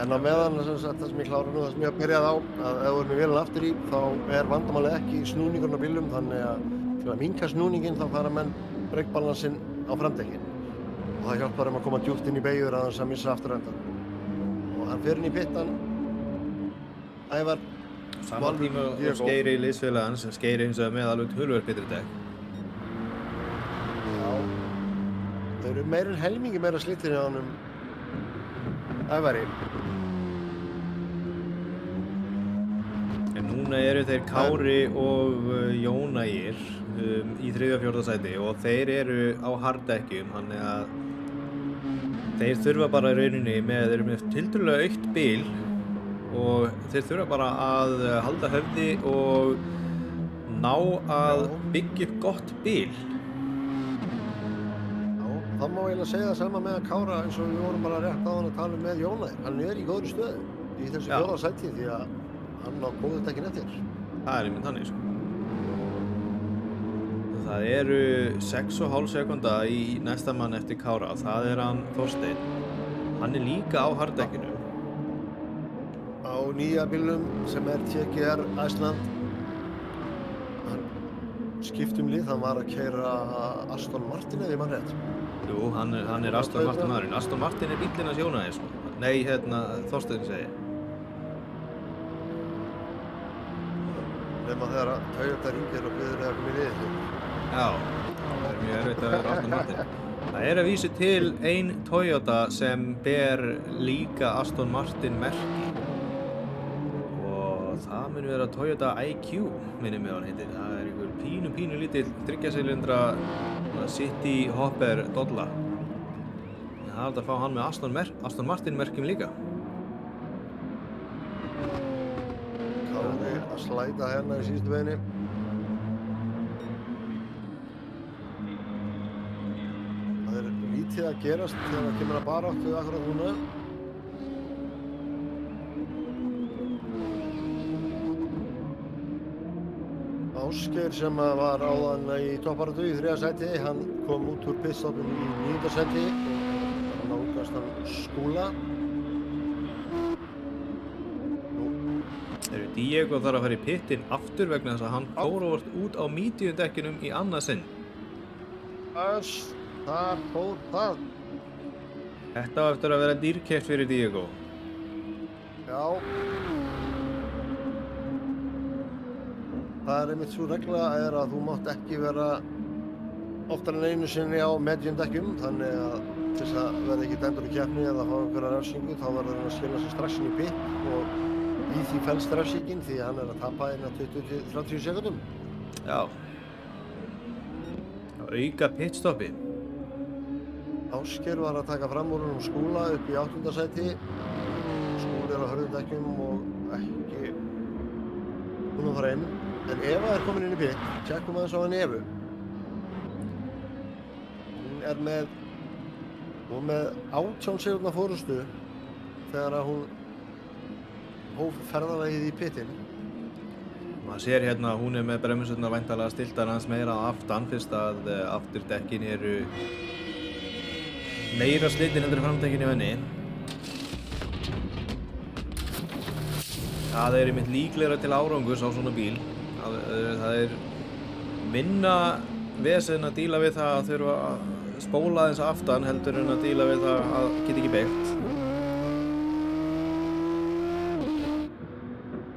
En á meðan, það sem ég klára nú, það sem ég hef byrjað á, að ef þú ert með vélina aftur í, þá er vandamálið ekki snúningurinn á bílum, þannig að til að minnka snúninginn þá fara menn breakbalansinn á framdekkin. Og það hjálpar að koma djúpt inn í beygjur að hans að missa afturrendan. Og hann fer inn í pittan, Ævar. Sama tíma og Skeiri í liðsfélagans, Skeiri eins og með alveg töluvert betri dekk. Þau eru meira en helmingi meira slittir hjá honum Ævari. En núna eru þeir Kári og Jón Ægir í 3. og 4. sæti og þeir eru á harddekkjum, þannig að þeir þurfa bara í rauninni þeir eru með tiltölulega aukt bíl og þeir þurfa bara að halda höfði og ná að byggja upp gott bíl. Það má eiginlega segja það sama með að Kára eins og við vorum bara rétt á hann að tala með Jónæður. Hann er í góðri stöðu í þessu 4. sæti því að hann á góðu dekkin eftir. Það er einmitt þannig, sko. Það eru 6,5 sekúnda í næsta mann eftir Kára. Það er hann Þorsteinn. Hann er líka á harddekkinu. Á nýja bílnum sem er TGR Iceland. Hann skipt lið, hann var að keyra Aston Martin eða ég man rétt. Jú, hann er Aston Martin maðurinn. Aston Martin er bíllinn hans Jónæðis, sko. Nei, Þorsteinn segi. Nefna þegar að Toyota ringir og biður eða komið liðið. Já, það er mjög erfitt að vera Aston Martin. Það er að vísu til ein Toyota sem ber líka Aston Martin merki. Og það mun vera Toyota IQ, minnir mig hann heitir. Það er einhver pínu lítill 3 cylindra City Hopper dolla. Það er hægt að fá hann með Aston Martin merkjum líka. Kári að slæta hérna í síðustu veginni. Það er lítið að gerast þegar það kemur að baráttu akkurat núna. Ásgeir sem var áðan í topparatu í 3. sæti, hann kom út úr pitstopum í 9. sæti og nálgast hann Skúla. Diego þarf að fara í pittin aftur vegna þess að hann fór út á medium-dekkinum í annað sinn. Það fór það. Þetta á eftir að vera dýrkeypt fyrir Diego. Já. Það er einmitt svo regla að þú mátt ekki vera oftar en einu sinni á medium-dekkjum, þannig að til þess að verða ekki dæmdur í keppni eða fá einhverja refsingu þá verður hann að skila sig strax inn í pitt og í því felst refsingin því að hann er að tapa inn að 20-30 sekúndum. Já. Auka pitstoppi. Ásgeir var að taka fram úr honum Skúla upp í 8. sæti. Skúli er á hörðudekkjum og ekki hún að fara inn. En Eva er komin inn í pitt. Tjekkum aðeins á hann Evu. Hún er með og með 18 sekúndna fórustu þegar að hún hóf ferðalagið í pitinn. Maður sér hérna að hún með bremsurnar væntanlega stiltar hans meira á aftan fyrst að afturdekkin eru meira slitin heldur en framdekkin í henni. Það er einmitt líklegra til árangurs á svona bíl. Það er minna vesen að díla við það að þurfa að spóla aðeins aftan heldur en að díla við það að geta ekki beigt.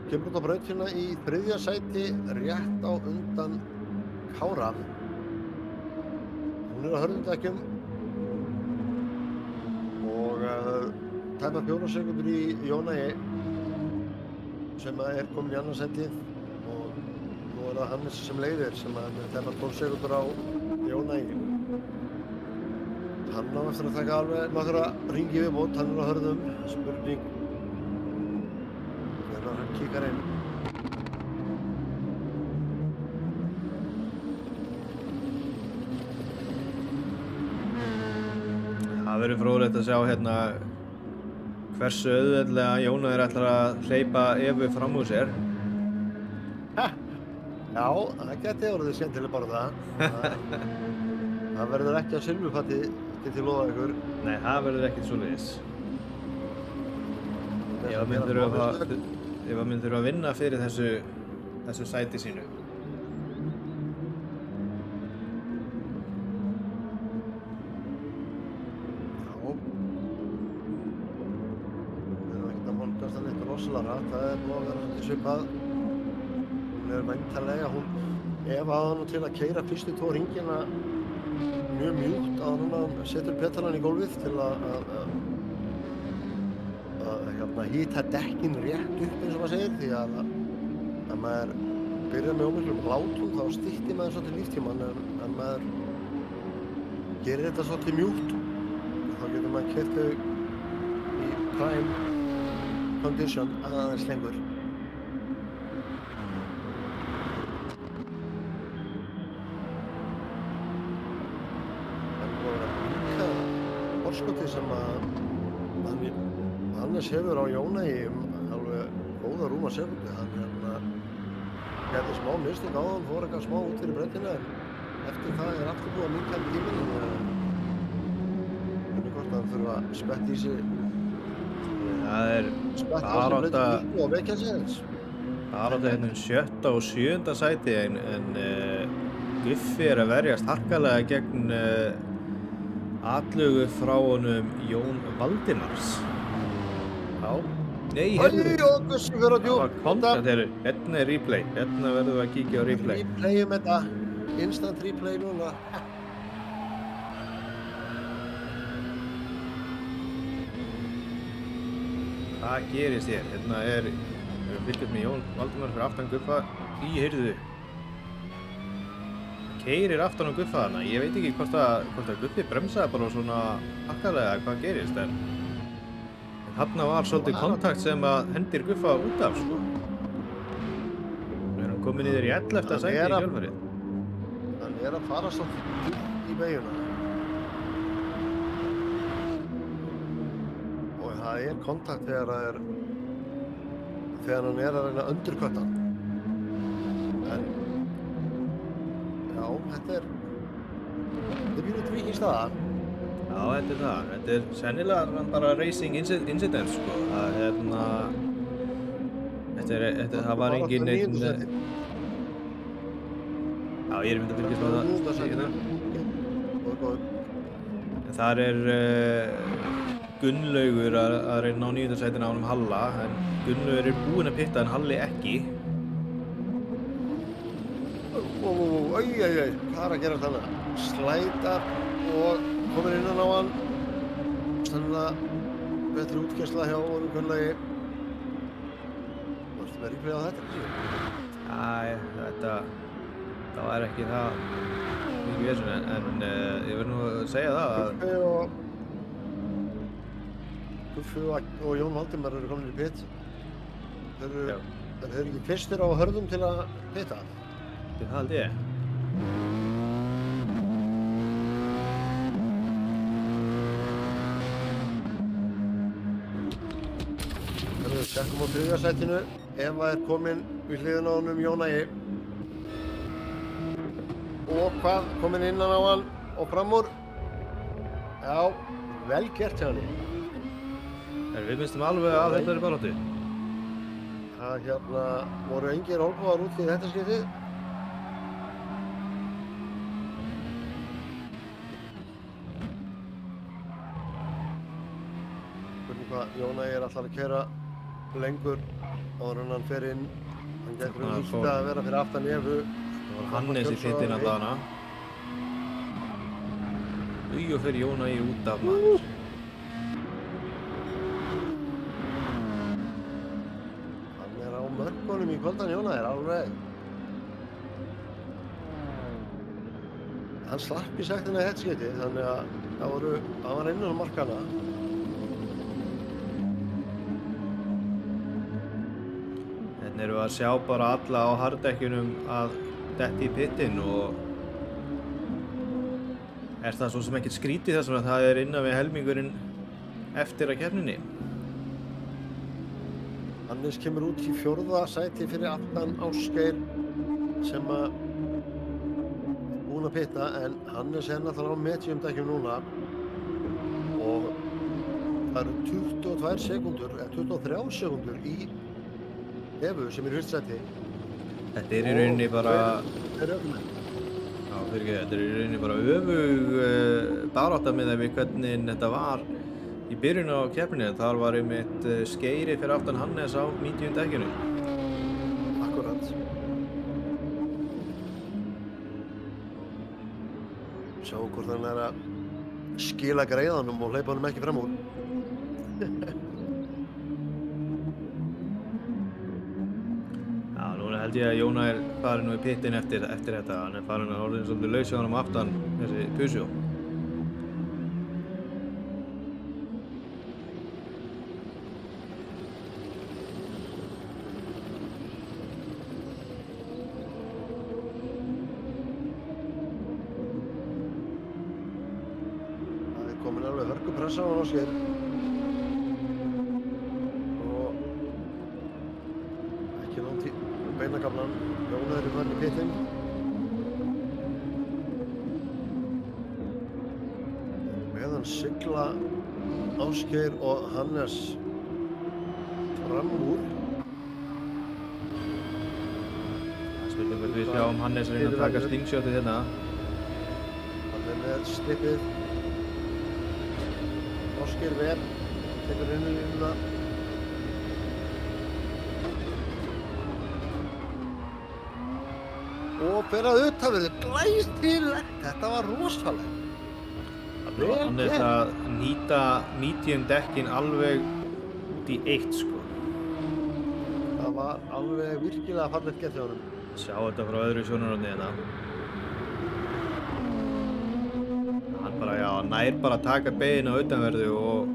Kemur út á brautina í 3. sæti rétt á undan Kára. Hún á hörðundekkjum og tæpa 4 sekúndur í Jónæi sem er komin í 2. sæti og nú það Hannes sem leiðir sem er tæpa 12 sekúndur á Jónæi. Hann á eftir að taka alveg nokkra hringi viðbót, hann á hörðum, spurning þegar hann kíkar inn. Það verður fróðlegt að sjá hérna hversu auðveldlega Jónæður ætlar að hleypa Evu fram úr sér. Já, það geti orðið skemmtileg bara það. Það verður ekki á silfurfati, get ég lofa ykkur. Nei, það verður ekkert svoleiðis. Ef að myndir að vinna fyrir þessu sæti sínu. Það er búið að vera svolítið svipað. Hún er væntanlega, ef að hann til að keyra fyrstu 2 hringina mjög mjúkt að hann setur petalan í gólfið til að hita dekkin rétt upp eins og maður segir, því að maður byrjar með ómiklum látum þá styttir maður svolítið líftímann en maður gerir þetta svolítið mjúkt þá getur maður keyrt þau í prime condition aðeins lengur. En það var líka forskotið sem að Hannes hefur á Jónæi alveg góða rúma sekundu. Hann gerði smá mistök á hann, fór eitthvað smá út fyrir brautina en eftir það er aftur búið að minnka tíminn. Hvernig hvort hann þurfa að spetta í sig Það er barátta hérna 7. og 7. sæti en Guffi er að verjast harkalega gegn atlögu frá honum Jón Valdimars. Já. Nei, hérna. Gussi fyrir að djúpt. Það var kontakt hérna. Hérna er replay. Hérna verðum við að kíkja á replay. Replayum þetta. Instant replay núna. Hvað gerist hér? Hérna er fylgjast með Jón Valdimar fyrir aftan Guffa í heyrðu. Keyrir aftan á Guffa þarna. Ég veit ekki hvort að Guffi bremsaði bara svona hakkalega hvað gerist en þarna var svolítið kontakt sem að hendir Guffa út af sko. Við erum komin niður í 11. sæti í kjölfarið. Hann er að fara svolítið í beyguna. Það er kontakt þegar hann er að reyna að underkötta hann. En já, þetta er pínu tvík í staða. Já, þetta er það. Þetta er sennilega bara racing incident sko. Það var engin einn. Já, ég er myndið að fylgjast með það. Þar er Gunnlaugur að reyna á 9. sætinu á honum Halla en Gunnlaugur er búinn að pitta en Halli ekki. Æjæjæj, hvað er að gera þannig? Slætar og komir innan á hann. Stannilega betri útgæsla hjá honum Gunnlaugi. Varstu með replay á þetta? Æ, það var ekki það mikið vesen en ég verð nú að segja það að Guffi og Jón Valdimar eru komin í pit. Þeir eru ekki fyrstir á hörðum til að pita. Það held ég. Sekkum á 3. sætinu. Eva kominn við hliðina á honum Jónæi. Og hvað? Kominn innan á hann og fram úr. Já, vel gert hjá henni. Við minnstum alveg að þetta er baráttu. Það voru engir olnbogar út í þetta skiptið. Spurning hvað Jónæi alltaf að keyra lengur áður en hann fer inn. Hann getur líka að vera fyrir aftan Evu. Það var Hannes í pittin allana. Og fyrir Jónæi út af maður. Mörkunum í kvöldan Jónæi alveg. Hann slapp í sektina í þetta skipti, þannig að hann var innan á markana. Hérna erum við að sjá bara alla á harddekkjunum að detti í pittin og er það svo sem ekkert skrítið þess að það er innan við helmingurinn eftir að keppninni. Hannes kemur út í 4. sæti fyrir aftan Ásgeir sem er búinn að pitta, en Hannes er náttúrulega á mediumdekkjum núna og það eru 22 sekúndur, eða 23 sekúndur í Evu sem er í 1. sæti. Þetta er í rauninni bara... Þetta er í rauninni bara öfug barátta með við hvernig þetta var í byrjun á keppninni. Þar var einmitt Skeiri fyrir aftan Hannes á mediumdekkjunum. Akkurat. Sjáum hvort hann er að skila greiðanum og hleypa honum ekki fram úr. Já, núna held ég að Jóna er farin í pittin eftir þetta. Hann er farin að orðin svolítið laus hjá honum aftan þessi Peugeot. Pressa á hann Ásgeir og ekki langt í beinagaflan. Jóna er farin í pittin. Meðan sigla Ásgeir og Hannes fram úr. Spurning hvort við sjáum Hannes reyna að taka slingshotið hérna. Hann er með slippið. Ásgeir vel, tekur inn í línuna. Og fer að utanverðu, glæsilegt. Þetta var rosalegt. Hann er að nýta mediumdekkin alveg út í eitt sko. Það var alveg virkilega fallegt gert hjá honum. Sjá þetta frá öðru sjónarhorni hérna. Hann nær bara að taka beyginn á utanverðu og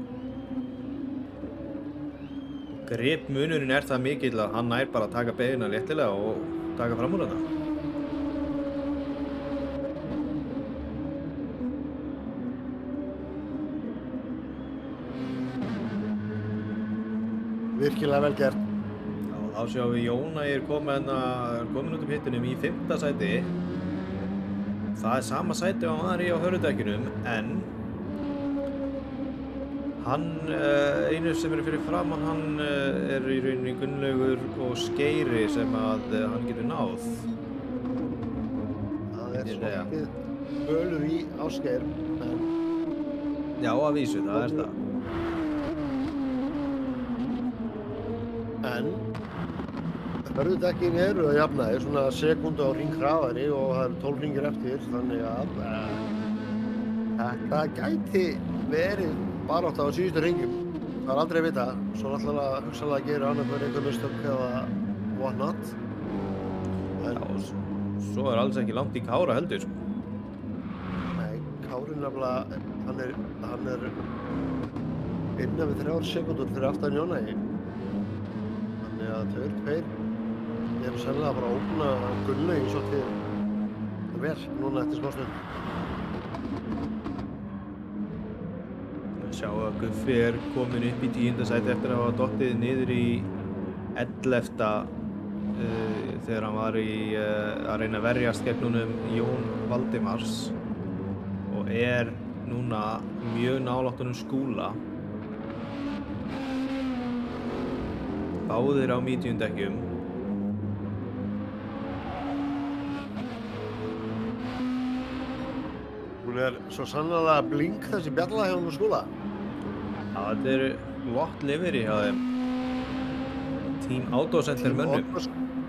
gripmunurinn er það mikill að hann nær bara að taka beygina léttilega og taka fram úr þetta. Virkilega vel gert. Já, þá sjáum við Jóna er komin út í pittinum í 5. sæti. Það er sama sæti á hann á hörðudekkinum, en hann, einu sem eru fyrir framan hann er í rauninni Gunnlaugur og Skeiri sem að hann getur náð. Það er svolítið bölur í Ásgeir, en... Já, að vísu, það er það. En hörðudekkin eru að jafnaði svona sekúndu á hring hraðari og það eru 12 hringir eftir, þannig að þetta gæti verið barátta á síðustu hringjum. Það er aldrei að vita, svo náttúrulega hugsanlega að gera annað fyrir einhver mistök eða what not. Já, svo er alls ekki langt í Kára heldur, sko. Nei, Kári nefnilega, hann er innan við 3 sekúndur fyrir aftan Jónæi. Þannig að þau eru sennilega bara að ógna Gunnlaugi svolítið vel núna eftir smástund. Sjá að Guffi kominn upp í 10. sæti eftir að hafa dottið niður í 11. Þegar hann var að reyna að verjast gegn honum Jón Valdimars og núna mjög nálægt honum Skúla. Báðir á mediumdekkjum. Hún svo sannarlega blink þessi bjalla hjá honum Skúla. Já, þetta Watt Livery hjá þeim. Team Autocenter mönnum.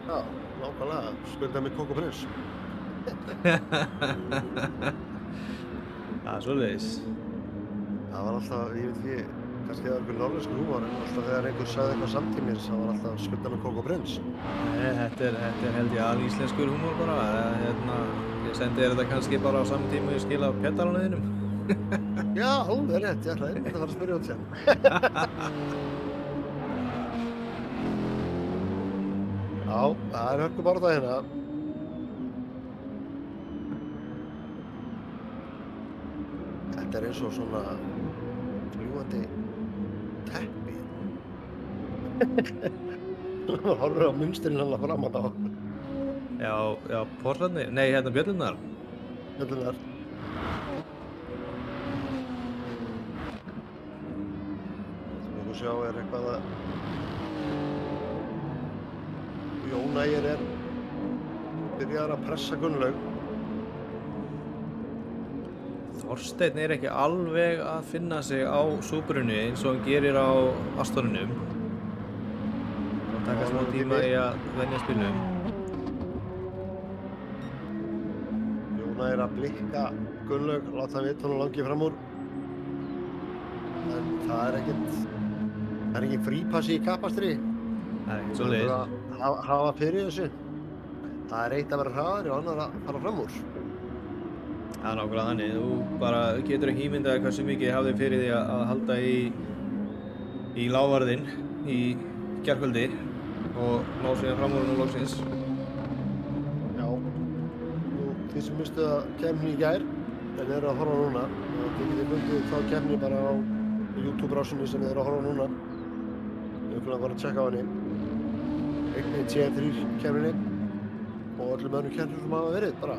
Já, nákvæmlega. Skuldaði með Kókó Prins. Það svoleiðis. Það var alltaf, ég veit ekki, kannski það var einhver norðlenskur húmor, en alltaf þegar einhver sagði eitthvað samtímis, það var alltaf skuldaði með Kókó Prins. Nei, þetta held ég alíslenskur húmor bara. Ég sendi þetta kannski bara á saman tíma og ég skil á pétalanauðinum. Já, það rétt, ég ætlaði að fara að spyrja út sér. Já, það hörkubaráttu hérna. Þetta eins og svona fljúgandi teppi. Það horfir á munsturinn hann framan á. Já, Portlandni, nei, bjöllunar. Bjöllunar. Þú sjá eitthvað að Jón Ægir byrjar að pressa Gunnlaug. Þorsteinn ekki alveg að finna sig á Subarunni eins og hann gerir á Astoninum. Það taka smá tíma í að venja spilnum. Jón Ægir að blikka Gunnlaug, láta hann vita honum langi fram úr. En það engin frípassi í kappakstri. Það ekkert svoleiðis. Hafa fyrir þessu. Það eitt að vera hraðari og annar að fara fram úr. Það nákvæmlega þannig. Þú bara getur ekki ímyndað hversu mikið hafði fyrir því að halda í lávarðinn í gærkvöldi og ná síðan fram úr nú loksins. Já. Þið sem mistu að keppni í gær en eru að horfa núna. Þið getið fundið þá keppni bara á YouTube-rásinni sem þið eru að horfa núna. Við erum bara að tjekka á henni. Einnig TN3 keppninni og öllum öðrum keppnum sem hafa verið bara.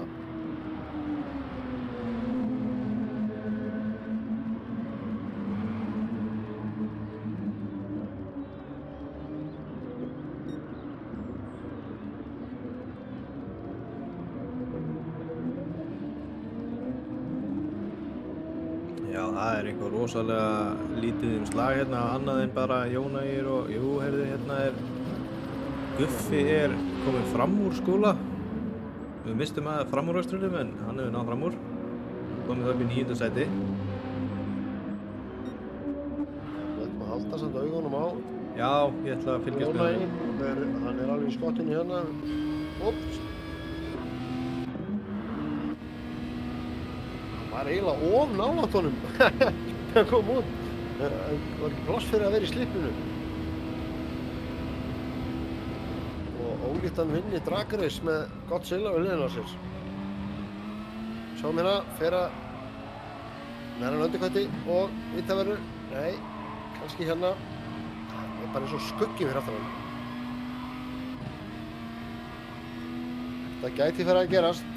Já, það eitthvað rosalega lítið slag hérna annað en bara Jón Ægir og hérna Guffi kominn fram úr Skúla. Við mistum að framúrvöxtrunum en hann hefur náð fram úr. Komið upp í 9. sæti. Við ætlum að halda samt augunum á Já, ég ætla að fylgjast Jón með Ægir. Hann alveg í skottinu hérna. Ops. Hann var eiginlega of nálægt honum þegar hann kom út. Það var ekki pláss fyrir að vera í slipinu. Ólíkt hann vinni Drag Race með Godzilla við hliðina á sér. Sjáum hérna, fer að næra undirkvætti og vítaverður. Nei, kannski hérna. Það bara eins og skuggi fyrir aftan hann. Þetta gæti fyrir að gerast.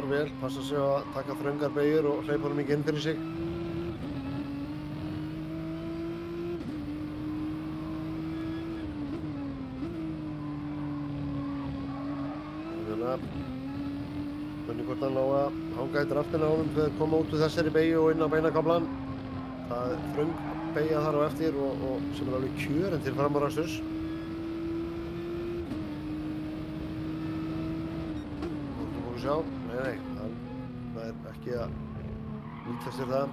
Vel, passa sig að taka þröngar beygjur og hleypa honum ekki inn fyrir sig. Þannig að hvernig hvort hann á að hanga í draftina á honum þegar koma út úr þessari beygju og inn á beinakaflann. Það þröng beygja þar á eftir og sem alveg kjörinn til framúraksturs. Þú fór að sjá. Nei, það ekki að nýta sér það.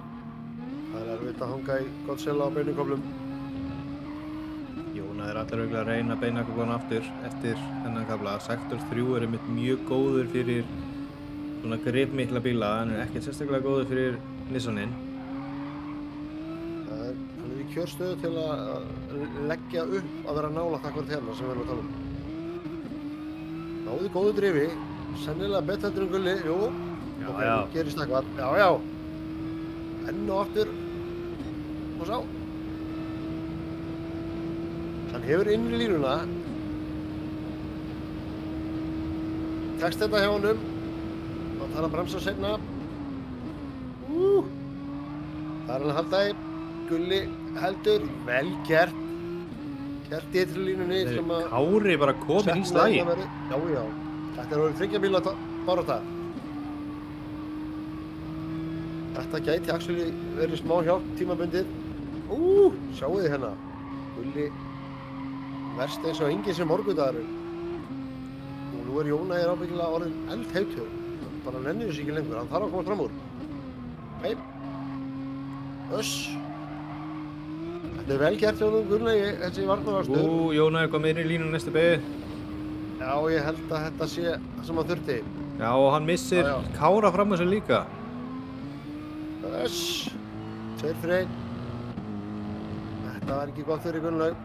Það erfitt að hanga í Godzilla á beinuköflum. Jón Ægir allir örugglega að reyna beinakaflann aftur eftir þennan kafla. Sektor 3 einmitt mjög góður fyrir svona gripmikla bíla, en ekkert sérstaklega góður fyrir Nissanin. Hann í kjörstöðu til að leggja upp að vera nálægt akkurat hérna sem við erum að tala um. Náði góðu drifi, sennilega betur heldur en Gulli, jú. Já, Ok, já. nú gerist eitthvað. Já, já. Enn og aftur. Og sá. Hann hefur innri línuna. Tekst þetta hjá honum. Þá þarf hann að bremsa seinna. Það er hann að halda í. Gulli heldur. Vel gert. Gert í ytri línunni sem að... Kári bara komin í slagi. Já, já. Þetta er orðið 3 bíla barátta. Þetta gæti actually verið smá hjálp tímabundið. Sjáu þið hérna. Gulli verst eins og enginn sem morgundagurinn. Og nú er Jónægir ábyggilega orðinn eldheitur. Bara nennir þessu ekki lengur. Hann þarf að koma fram úr. Hei. Þetta er vel gert hjá honum Gunnlaugi, þessi varnarvarstur. Jónægir kom inn í línu næstu beygju. Já, ég held að þetta sé það sem hann þurfti. Já, og hann missir Já, já. Kára fram þessu líka. 2 fyrir 1. Þetta var ekki gott fyrir Gunnlaug.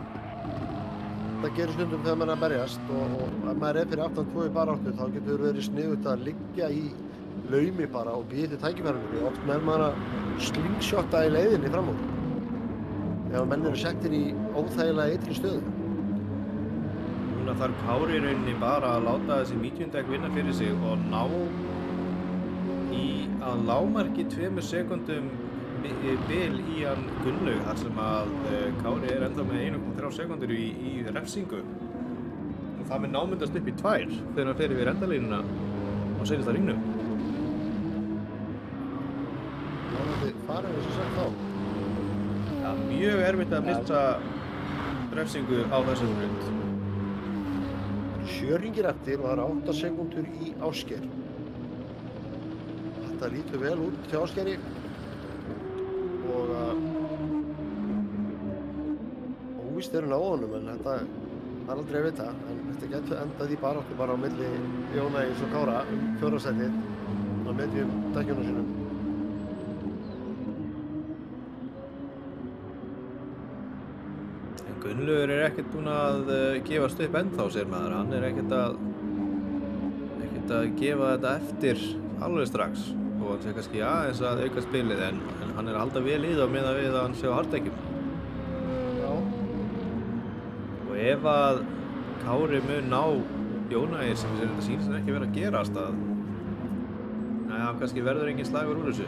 Það gerir stundum þegar maður er að berjast og ef maður er fyrir aftan 2 í baráttu þá getur verið sniðugt að liggja í laumi bara og býða til tækifærinu. Oft nær maður að slingshotta í leiðinni fram úr. Ef menn eru settir í óþægilega ytri stöðu. Núna þarf Kári í rauninni bara að láta þessi medium-deck vinna fyrir sig og ná í að lágmarki 2 sekúndum bil í hann Gunnlaug þar sem að Kári er ennþá með 1,3 sekúndur í refsingu. Og það með námyndast upp í 2 þegar hann fer yfir endalínuna og seinasta ringu. Þannig farið þess að sagt þá. Það er mjög erfitt að missa refsingu á þessum hlut. 7 hringir eftir og það eru 8 sekúndur í Ásgeir. Þetta lítur vel út til Ásgeiri og óvíst eru náðunum en þetta er aldrei að vita en þetta getur endað í baráttu bara á milli Jónægis og Kára 4. sætið á miðjum dekkjunum sínum. Gunnlaugur er ekkert búinn að gefast upp ennþá, sér maður. Hann er ekkert að gefa þetta eftir alveg strax. Og hann sé kannski aðeins að auka spilið en hann er að halda vel í það meðan við að hann sé á harddekkjum. Já. Og ef að Kári mun ná Jónægir sem þetta sýnist hann ekki vera að gerast að hann kannski verður engin slagur úr þessu.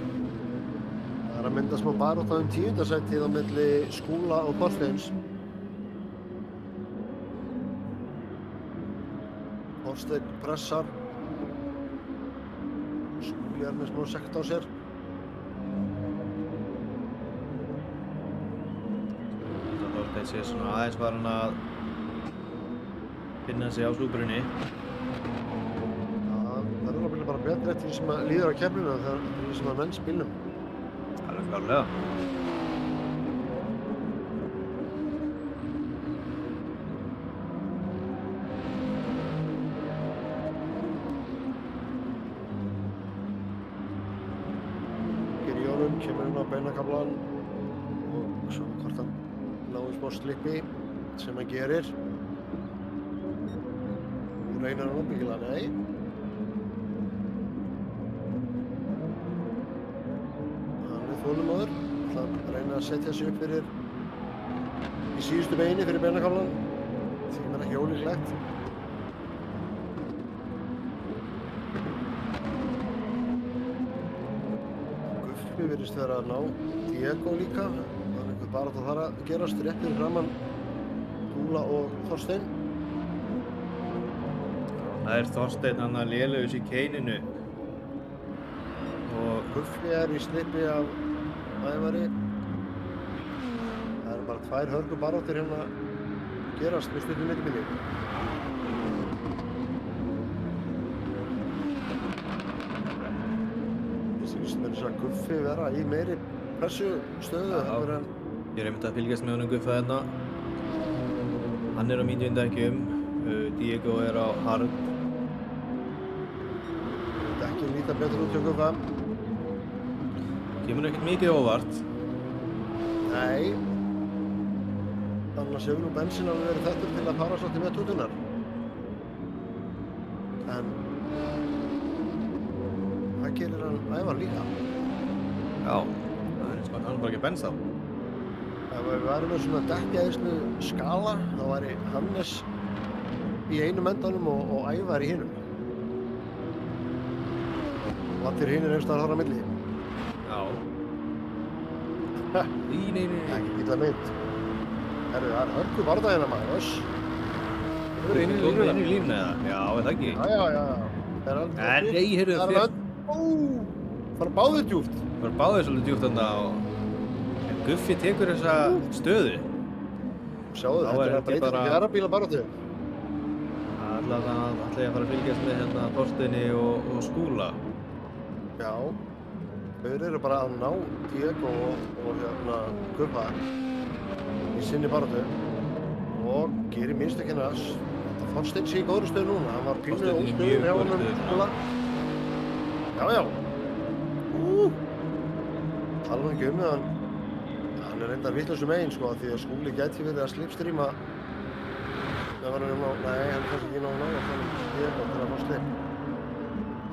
Það er að mynda smá barátta 10. sætið á milli Skúla og Þorsteins. Þorsteinn pressar. Skúli er með smá sekt á sér. Þorsteinn sé svona aðeins var hann að finna sig á súbrunni. Það verður ábyggilega bara betra eftir því sem að líður á keppnina þegar því sem að menn spilnum. Alveg klárlega. Kemur inn á beinakaflan og svo hvort hann náði smá slippi sem hann gerir. Nú reynir hann ábyggilega, nei. Hann er þolinmóður. Hann reynir að setja sig upp fyrir í síðustu beini fyrir beinakaflan. Því er ekki ólíklegt. Guffi virðist vera að ná Diego líka. Það er einhver barátta þar að gerast rétt fyrir framan Skúla og Þorstein. Það er Þorsteinn hann að lélegus í keininu. Og Guffi er í slippi af Ævari. Það eru bara 2 hörgu baráttir hérna að gerast með stundum milliminni. Mér finnst að Guffi vera í meiri pressustöðu heldur en ég er einmitt að fylgjast með honum Guffa hérna. Hann er á medium-dekkjum, Diego er á hard. dekkin líta betur út hjá Guffa. Kemur ekkert mikið óvart. Nei, annars hefur nú Bensin alveg verið þettur til að fara svolítið með tútunar. En það gerir hann Ævar líka. Já, það er eins og hann bara ekki bens þá. Ef við værum með svona dekkjaðislu skala, þá væri Hannes í einum endanum og Ævar í hinum. Og allir hinir einhvers staðar þar á milli. Já. Nei. Ekki illa mynd. Herru, það er hörku barða maður, öss. Þú eru inn í línuna eða? Já, er það ekki? Já. Það er alveg En nei, heyrðu, það er alveg fara báðir djúpt. Það var báðið svolítið djúpt þarna og en Guffi tekur þessa stöðu. Sjáðu, Þá þetta er er að þetta breyta bara- ekki aðra bíla baráttu. Ætla ég að fara að fylgjast með hérna Þorsteini og Skúla. Já, þau eru bara að ná Diego og Guffa í sinni baráttu og gerir minnstökinn hans. Þetta Þorsteinn sé í góðri stöðu núna, hann var pínu Þorsteinn í óstöður mjög hjá góðri honum stöðu. Skúla. Já. Tala nú ekki með hann er reyndar vitlausum megin sko, því að Skúli gæti verið að slipstreama. Það var hann nei, hann er kannski ekki ná þannig Diego til að fá slip.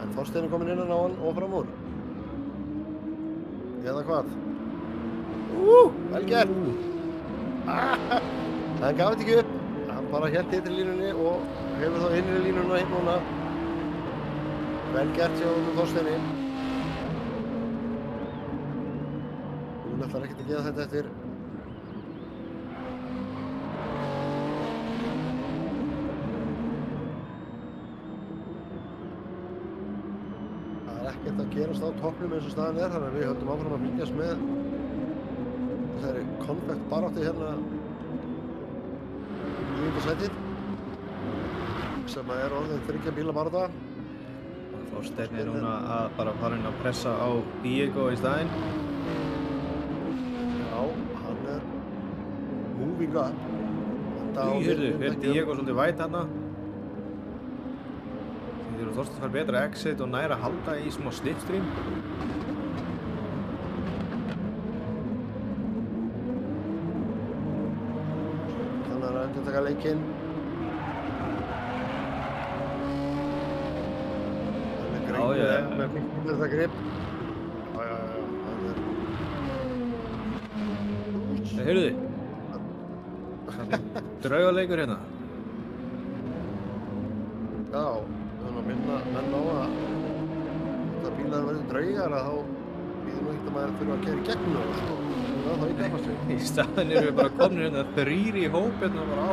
En Þorsteinn er kominn innan á hann og fram úr. Eða hvað? Vel gert! Hann gaf þetta ekki upp. Hann bara hélt ytri línunni og hefur þá innri línuna hinn núna. Vel gert hjá Þorsteini. Hún ætlar ekkert að gefa þetta eftir. Ekkert að gerast á toppnum eins og staðan er, þannig að við höldum áfram að fylgjast með þessari konfekt baráttu hérna í 9. sætið sem er orðin 3 bíla barátta. Þorsteinn er núna að bara fara inn að pressa á Diego í staðinn. Já, hann er moving up. Heyrðu, er Diego svolítið væt þarna. Þegar Þorsteinn fær betra exit og nær að halda í smá slipstream. Þannig að endurtaka leikinn. Hann er greinilega með þetta grip. Já, hann er... Heyrðu, draugaleikur hérna. Já, þannig að minna menn á að þetta bílar verður draugar að þá býður nú ekkert að maður þurfa að keyra í gegnum það, sko. Það er þá ekki efast við. Í staðinn erum við bara komnir hérna 3 í hóp hérna bara á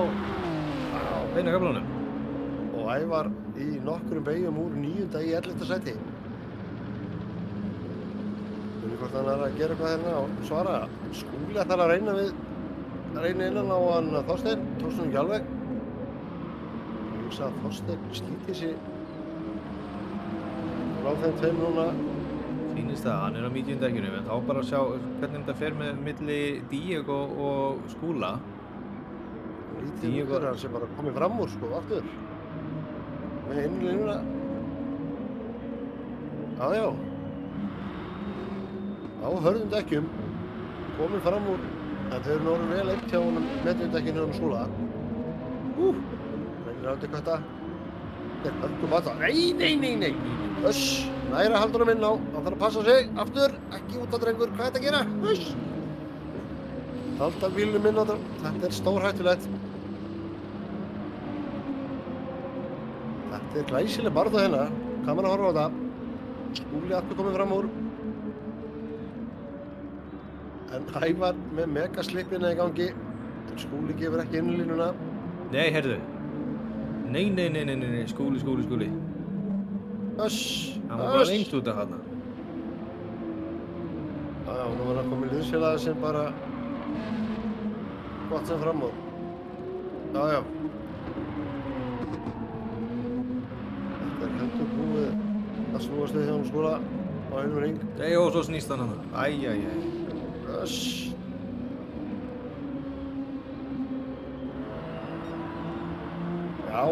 beina gamlanum. Og Ævar í nokkrum beygjum úr 9. í 11. sæti. Munið hvort hann er að gera eitthvað hérna og svara. Skúli ætlar að reyna innan á hann Þorsteinn, tókst hann ekki alveg. Ég hugsa að Þorsteinn slíti sig frá þeim tveim núna. Sýnist það, hann er á medium-dekkjunum, en þá bara að sjá hvernig þetta fer með milli Diego og Skúla. Lítið Diego- úr hann sem bara komið fram úr, sko, aftur. Með innlínuna. Já. Á hörðum dekkjum, komið fram úr, en þau eru nú orðin vel eitt hjá honum medium-dekkjunum hjá Skúla. Reynir átti hvað þetta. Þetta er hörgum að það. Nei. Öss, næra haldur hann inn á. Hann þarf að passa sig. Aftur, ekki út að drengur. Hvað er þetta að gera? Öss. Halda bílnum inn á það. Þetta er stórhættulegt. Þetta er glæsileg barða hérna. Kameran að horfa á það. Skúli aftur komið fram úr. En Ævar með megaslipina í gangi. Skúli gefur ekki innlínuna. Nei, heyrðu. Nei, Skúli. Öss. Hann var bara lengst út af þarna. Já, nú var hann komið liðsfélagi sem bara gott sem fram úr. Já. Þetta er heldur búið að snúast við hjá hann Skúla á einum ring. Nei, og svo snýst hann hana. Æ. Öss. Já,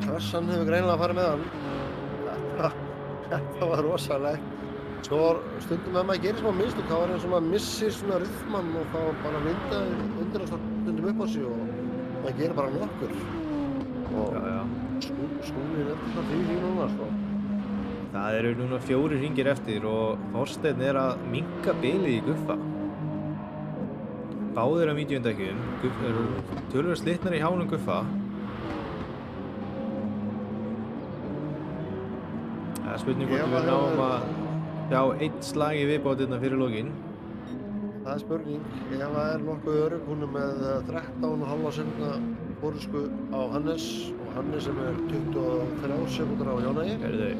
pressan hefur greinilega farið með hann. Þetta var rosalegt. Svo stundum ef maður gerir smá mistök, þá eins og maður missir svona rytmann og þá bara vindaði undir að stundum upp á sig og maður gerir bara nokkur. Og Já. Skúli er svona 3 hring núna, sko. Það eru núna 4 hringir eftir og Þorsteinn er að minnka bilið í Guffa. Báðir á mediumdekkjum, eru töluvert slitnar í hjánum Guffa. Það er spurning hvort við náum að sjá 1 slag í viðbótina fyrir lokin. Það er spurning. Ef það er nokkuð örugg, hún er með 13,5 sekúndna forysku á Hannes og Hannes sem er 23 sekúndur á Jónægir. Heyrðu,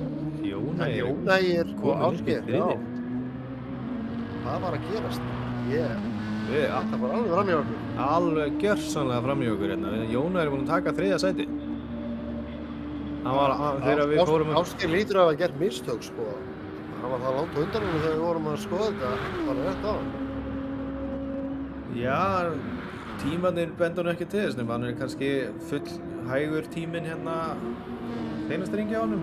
Jónægir og Ásgeir, já. Það var að gerast. Það var alveg fram í okkur. Alveg gjörsamlega fram í okkur hérna. Jónægir er búinn að taka 3. sæti. Þegar við fórum Ásgeir lítur að hafa gert mistök, sko. Hann var það langt á undan honum þegar við vorum að skoða þetta bara rétt á hann. Já, tímarnir bendur hann ekki til þess nema hann er kannski full hægur tíminn hérna seinasta hringi á honum.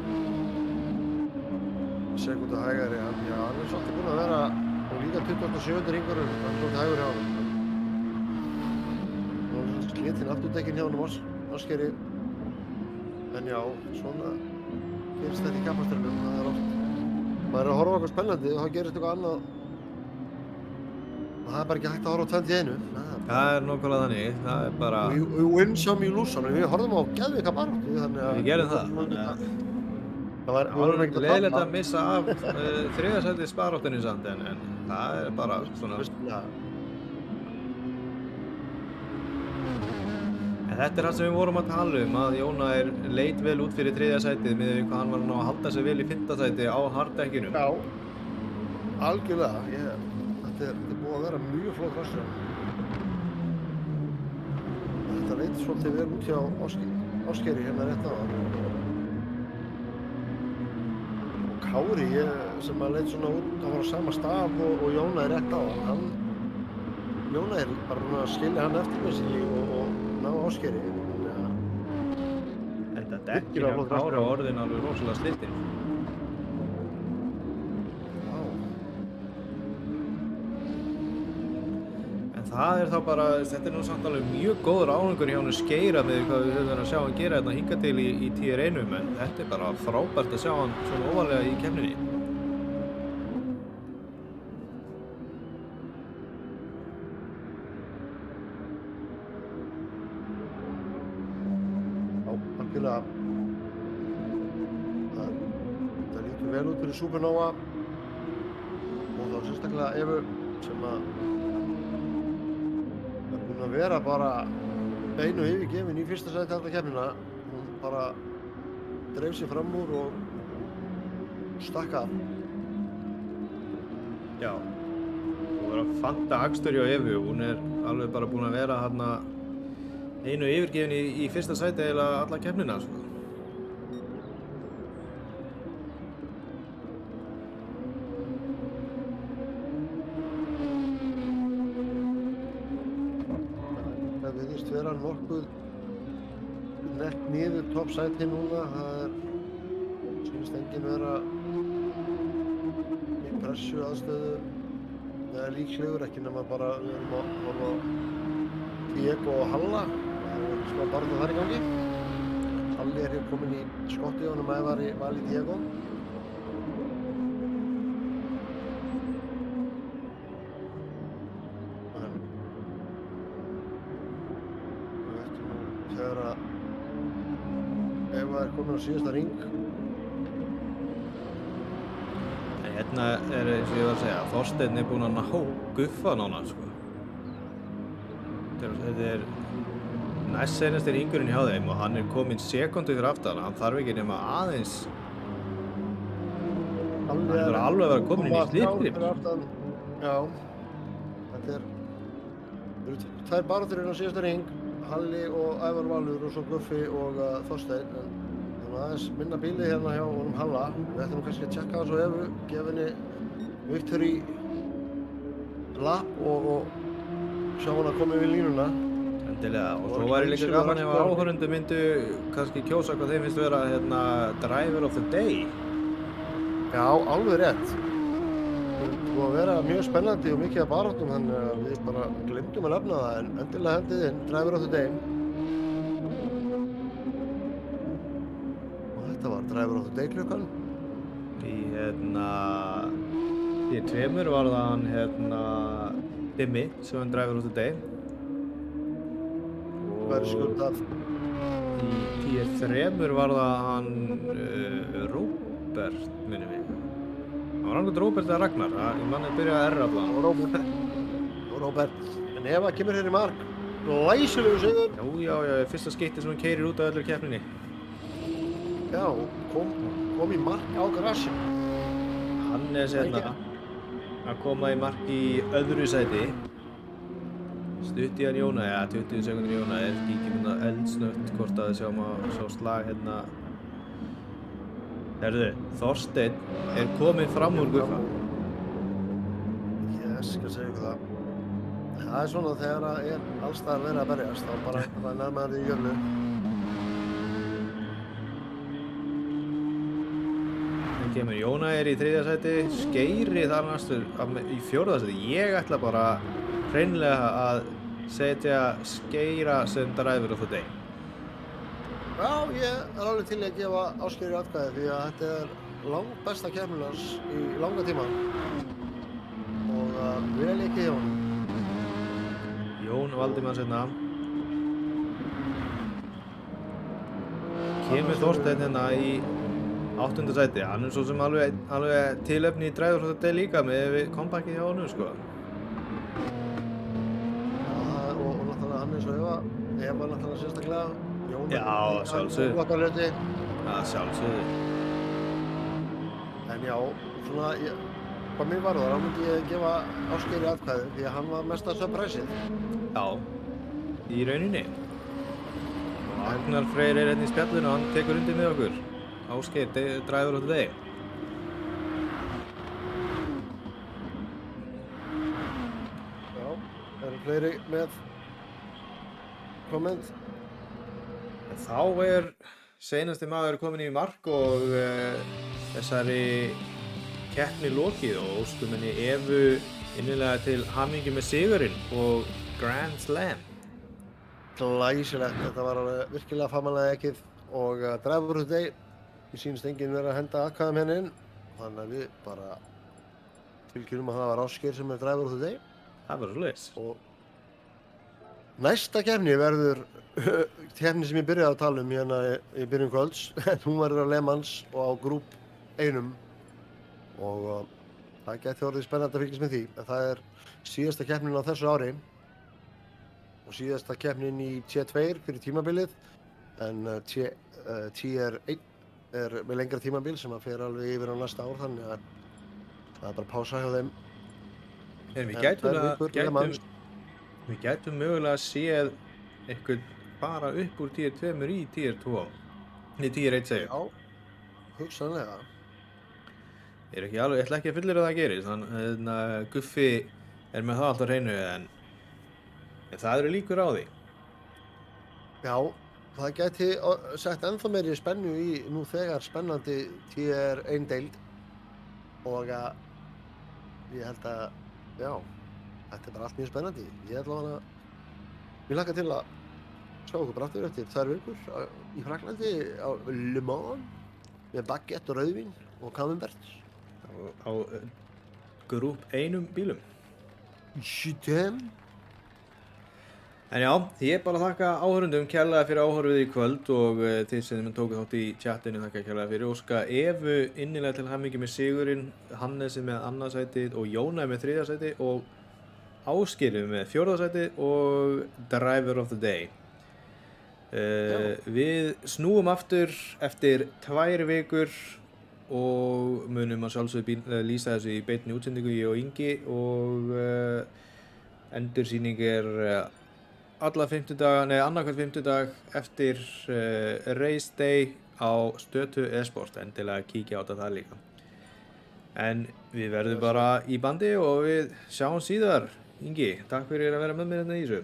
Sekúndu hægari, hann er svolítið búinn að vera og líka 27. hringurinn, hann er svolítið hægur hjá honum. Nú er slitinn afturdekkin hjá honum Ásgeiri. En já, svona gerist þetta í kappastrennum, það er oft. Maður er að horfa á eitthvað spennandi og þá gerist eitthvað annað. Og það er bara ekki hægt að horfa á 2 í einu. Það er nákvæmlega þannig, það er bara... We win some, you lose some. Við horfum á geðveika baráttu, þannig að... Við gerum það. Það var ekkert leiðilegt að missa af 3. sætis baráttunni samt, en það er bara svona... En þetta er það sem við vorum að tala að Jónægir leit vel út fyrir 3. sætið með hvað hann var að ná að halda sig vel í 5. sæti á hardekkinum. Já, algjörlega. Þetta er búið að vera mjög flott rastur. Þetta leit svolítið vel út hjá Ásgeiri hérna rétt á hann. Og Kári sem að leit svona út, hann var á sama stað og Jónægir rétt á hann. Jónægir bara að skilja hann eftir með sig og ná Ásgeiri. En þetta dekkir á Kára orðin alveg rosalega slitinn. En það er þá bara, þetta er nú samt alveg mjög góður árangur hjá honum Skeira með hvað við höfum verið að sjá hann gera þetta hingað til í TR1, en þetta er bara frábært að sjá hann svona ofarlega í keppninni. Það lítur vel út fyrir Supernova og þá sérstaklega Evu sem að er búin að vera bara beinu yfirgefin í 1. sæti allra keppnina. Hún bara dreif sig fram úr og stakk af. Já, það var að fanta akstur hjá Evu, hún er alveg bara búin að vera hérna einu yfirgefin í 1. sæti eða alla keppnina, sko. Það virðist vera nokkuð nett niður toppsæti núna. Það sýnist enginn vera í pressu aðstöðu eða líklegur, ekki nema bara við erum að horfa á Diego og Halla. Það er smá barða þar í gangi. Halli er hér komin í skotti á honum að var í vali Diego. En við veitum nú þegar að Eva er komin á síðasta hring. Hérna er eins og ég var að segja, Þorsteinn er búinn að ná Guffa nána, sko. Þetta er næst seinasti hringurinn hjá þeim og hann er kominn sekúndu fyrir aftan. Hann þarf ekki nema aðeins. Hann er alveg að vera kominn inn í slitgrip. Já, þetta er 2 baráttur inn á síðasta hring. Halli og Ævar Valur og svo Guffi og Þorsteinn. Aðeins minna bílið hérna hjá honum Halla. Við ættum kannski að tjekka þessu Evu, gefa henni Victory lap og sjá hann að koma yfir línuna. Endilega, og svo væri líka gaman ef áhorfendur myndu kannski kjósa hvað þeim finnst vera hérna driver of the day. Já, alveg rétt. búið að vera mjög spennandi og mikið af baráttum, þannig að við bara glemdum að nefna það, en endilega hendið inn, Driver of the Day. Og þetta var Driver of the Day klukkan. Í tveimur var það hann Dimmi sem hann Driver of the Day. Væri skuld af. Í tier 3 var það hann Róbert, minnum við. Það var annað Róbert eða Ragnar, ég manni að byrja að R allavega. Róbert. En Eva kemur hér í mark. Læsilegu sigur. Já, fyrsta skipti sem hann keyrir út af öllur keppninni. Já, kom í mark á grassi. Hannes að koma í mark í öðru sæti. Stutt í hann Jóna, 20 sekundur í Jóna, kíkjum eldsnögt hvort að við sjáum að sjá slag hérna. Herðu, Þorsteinn kominn fram úr Guffa. Ég skal segja ykkur það. Það svona þegar það allstaðar verið að berjast, þá bara nærmaður í jörlu. Þannig kemur Jóna í 3. sæti, Skeiri þar næstur í 4. sæti. Ég ætla bara hreinlega að setja Skeira sem Driver of the Day. Já, ég alveg til að gefa Ásgeiri atkvæði því að þetta langbesta keppnin hans í langa tíma. Og vel ekki hjá honum. Jón Valdimann seinna. Kemur Þorsteinn hérna í 8. sæti. Hann svo sem alveg tilefni í Driver of the Day líka með kompakið hjá honum, sko. Og náttúrulega hann eins og Eva náttúrulega sérstaklega. Já, sjálfsögðu. Sjálfsögðu. En já, svona, hvað mér varðar, þá myndi ég gefa Ásgeiri atkvæði því að hann var mesta surpriseið. Já, í rauninni. Agnar Freyr hérna í spjallinu, hann tekur undir með okkur. Ásgeir, Driver of the Day. Já, eru fleiri með komment? Þá seinasti maður kominn í mark og þessari keppni lokið og óskum henni Evu innilega til hamingju með sigurinn og Grand Slam. Glæsilegt, þetta var alveg virkilega fagmannlega ekkið og Driver of the Day, mér sýnist enginn verið að henda atkvæðum henni inn, þannig að við bara tilkynnum að það var Ásgeir sem Driver of the Day. Það var svoleiðis. Og næsta keppni verður keppni sem ég byrjaði að tala hérna í byrjun kvölds, hún verður á Le Mans og á Group 1 og það gæti orðið spennandi að fylgjast með því, en það síðasta keppnin á þessu ári og síðasta keppnin í T2 fyrir tímabilið, en Tier 1 með lengra tímabil sem að fer alveg yfir á næsta ár, þannig að það bara pása hjá þeim. Við gætum mögulega séð eitthvað bara upp úr Tier 2 í Tier 2. Nei, Tier 1 segja. Já, hugsanlega. Ég ætla ekki að fullyrða að það gerist, þannig að Guffi með það alltaf hreinu, en það eru líkur á því. Já, það gæti sett ennþá meiri spennu í nú þegar spennandi Tier 1 deild og ég held að, já, þetta bara allt mjög spennandi. Ég hlakka til að sjá okkur bara aftur eftir 2 vikur í Fraklandi á Le Mans með baguette og rauðvín og camembert. Á Group 1 bílum. Shittem. En já, ég bara þakka áhorfendum kærlega fyrir áhorfið í kvöld og þið sem tóku þátt í chatinu þakka kærlega fyrir. Óska Evu innilega til hamingju með sigurinn, Hannesi með 2. sætið og Jóna með 3. sætið og Ásgeiri með 4. sætið og Driver of the Day. Við snúum aftur eftir 2 vikur og munum að sjálfsögðu lýsa þessu í beinni útsendingu, ég og Ingi, og endursýning annað hvert 50 dag eftir Race Day á Stötu e-sport, endilega kíkja á það líka. En við verðum bara í bandi og við sjáum síðar. Ingi, takk fyrir að vera með mér hérna í þessu.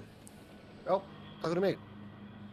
Já, takk fyrir mig.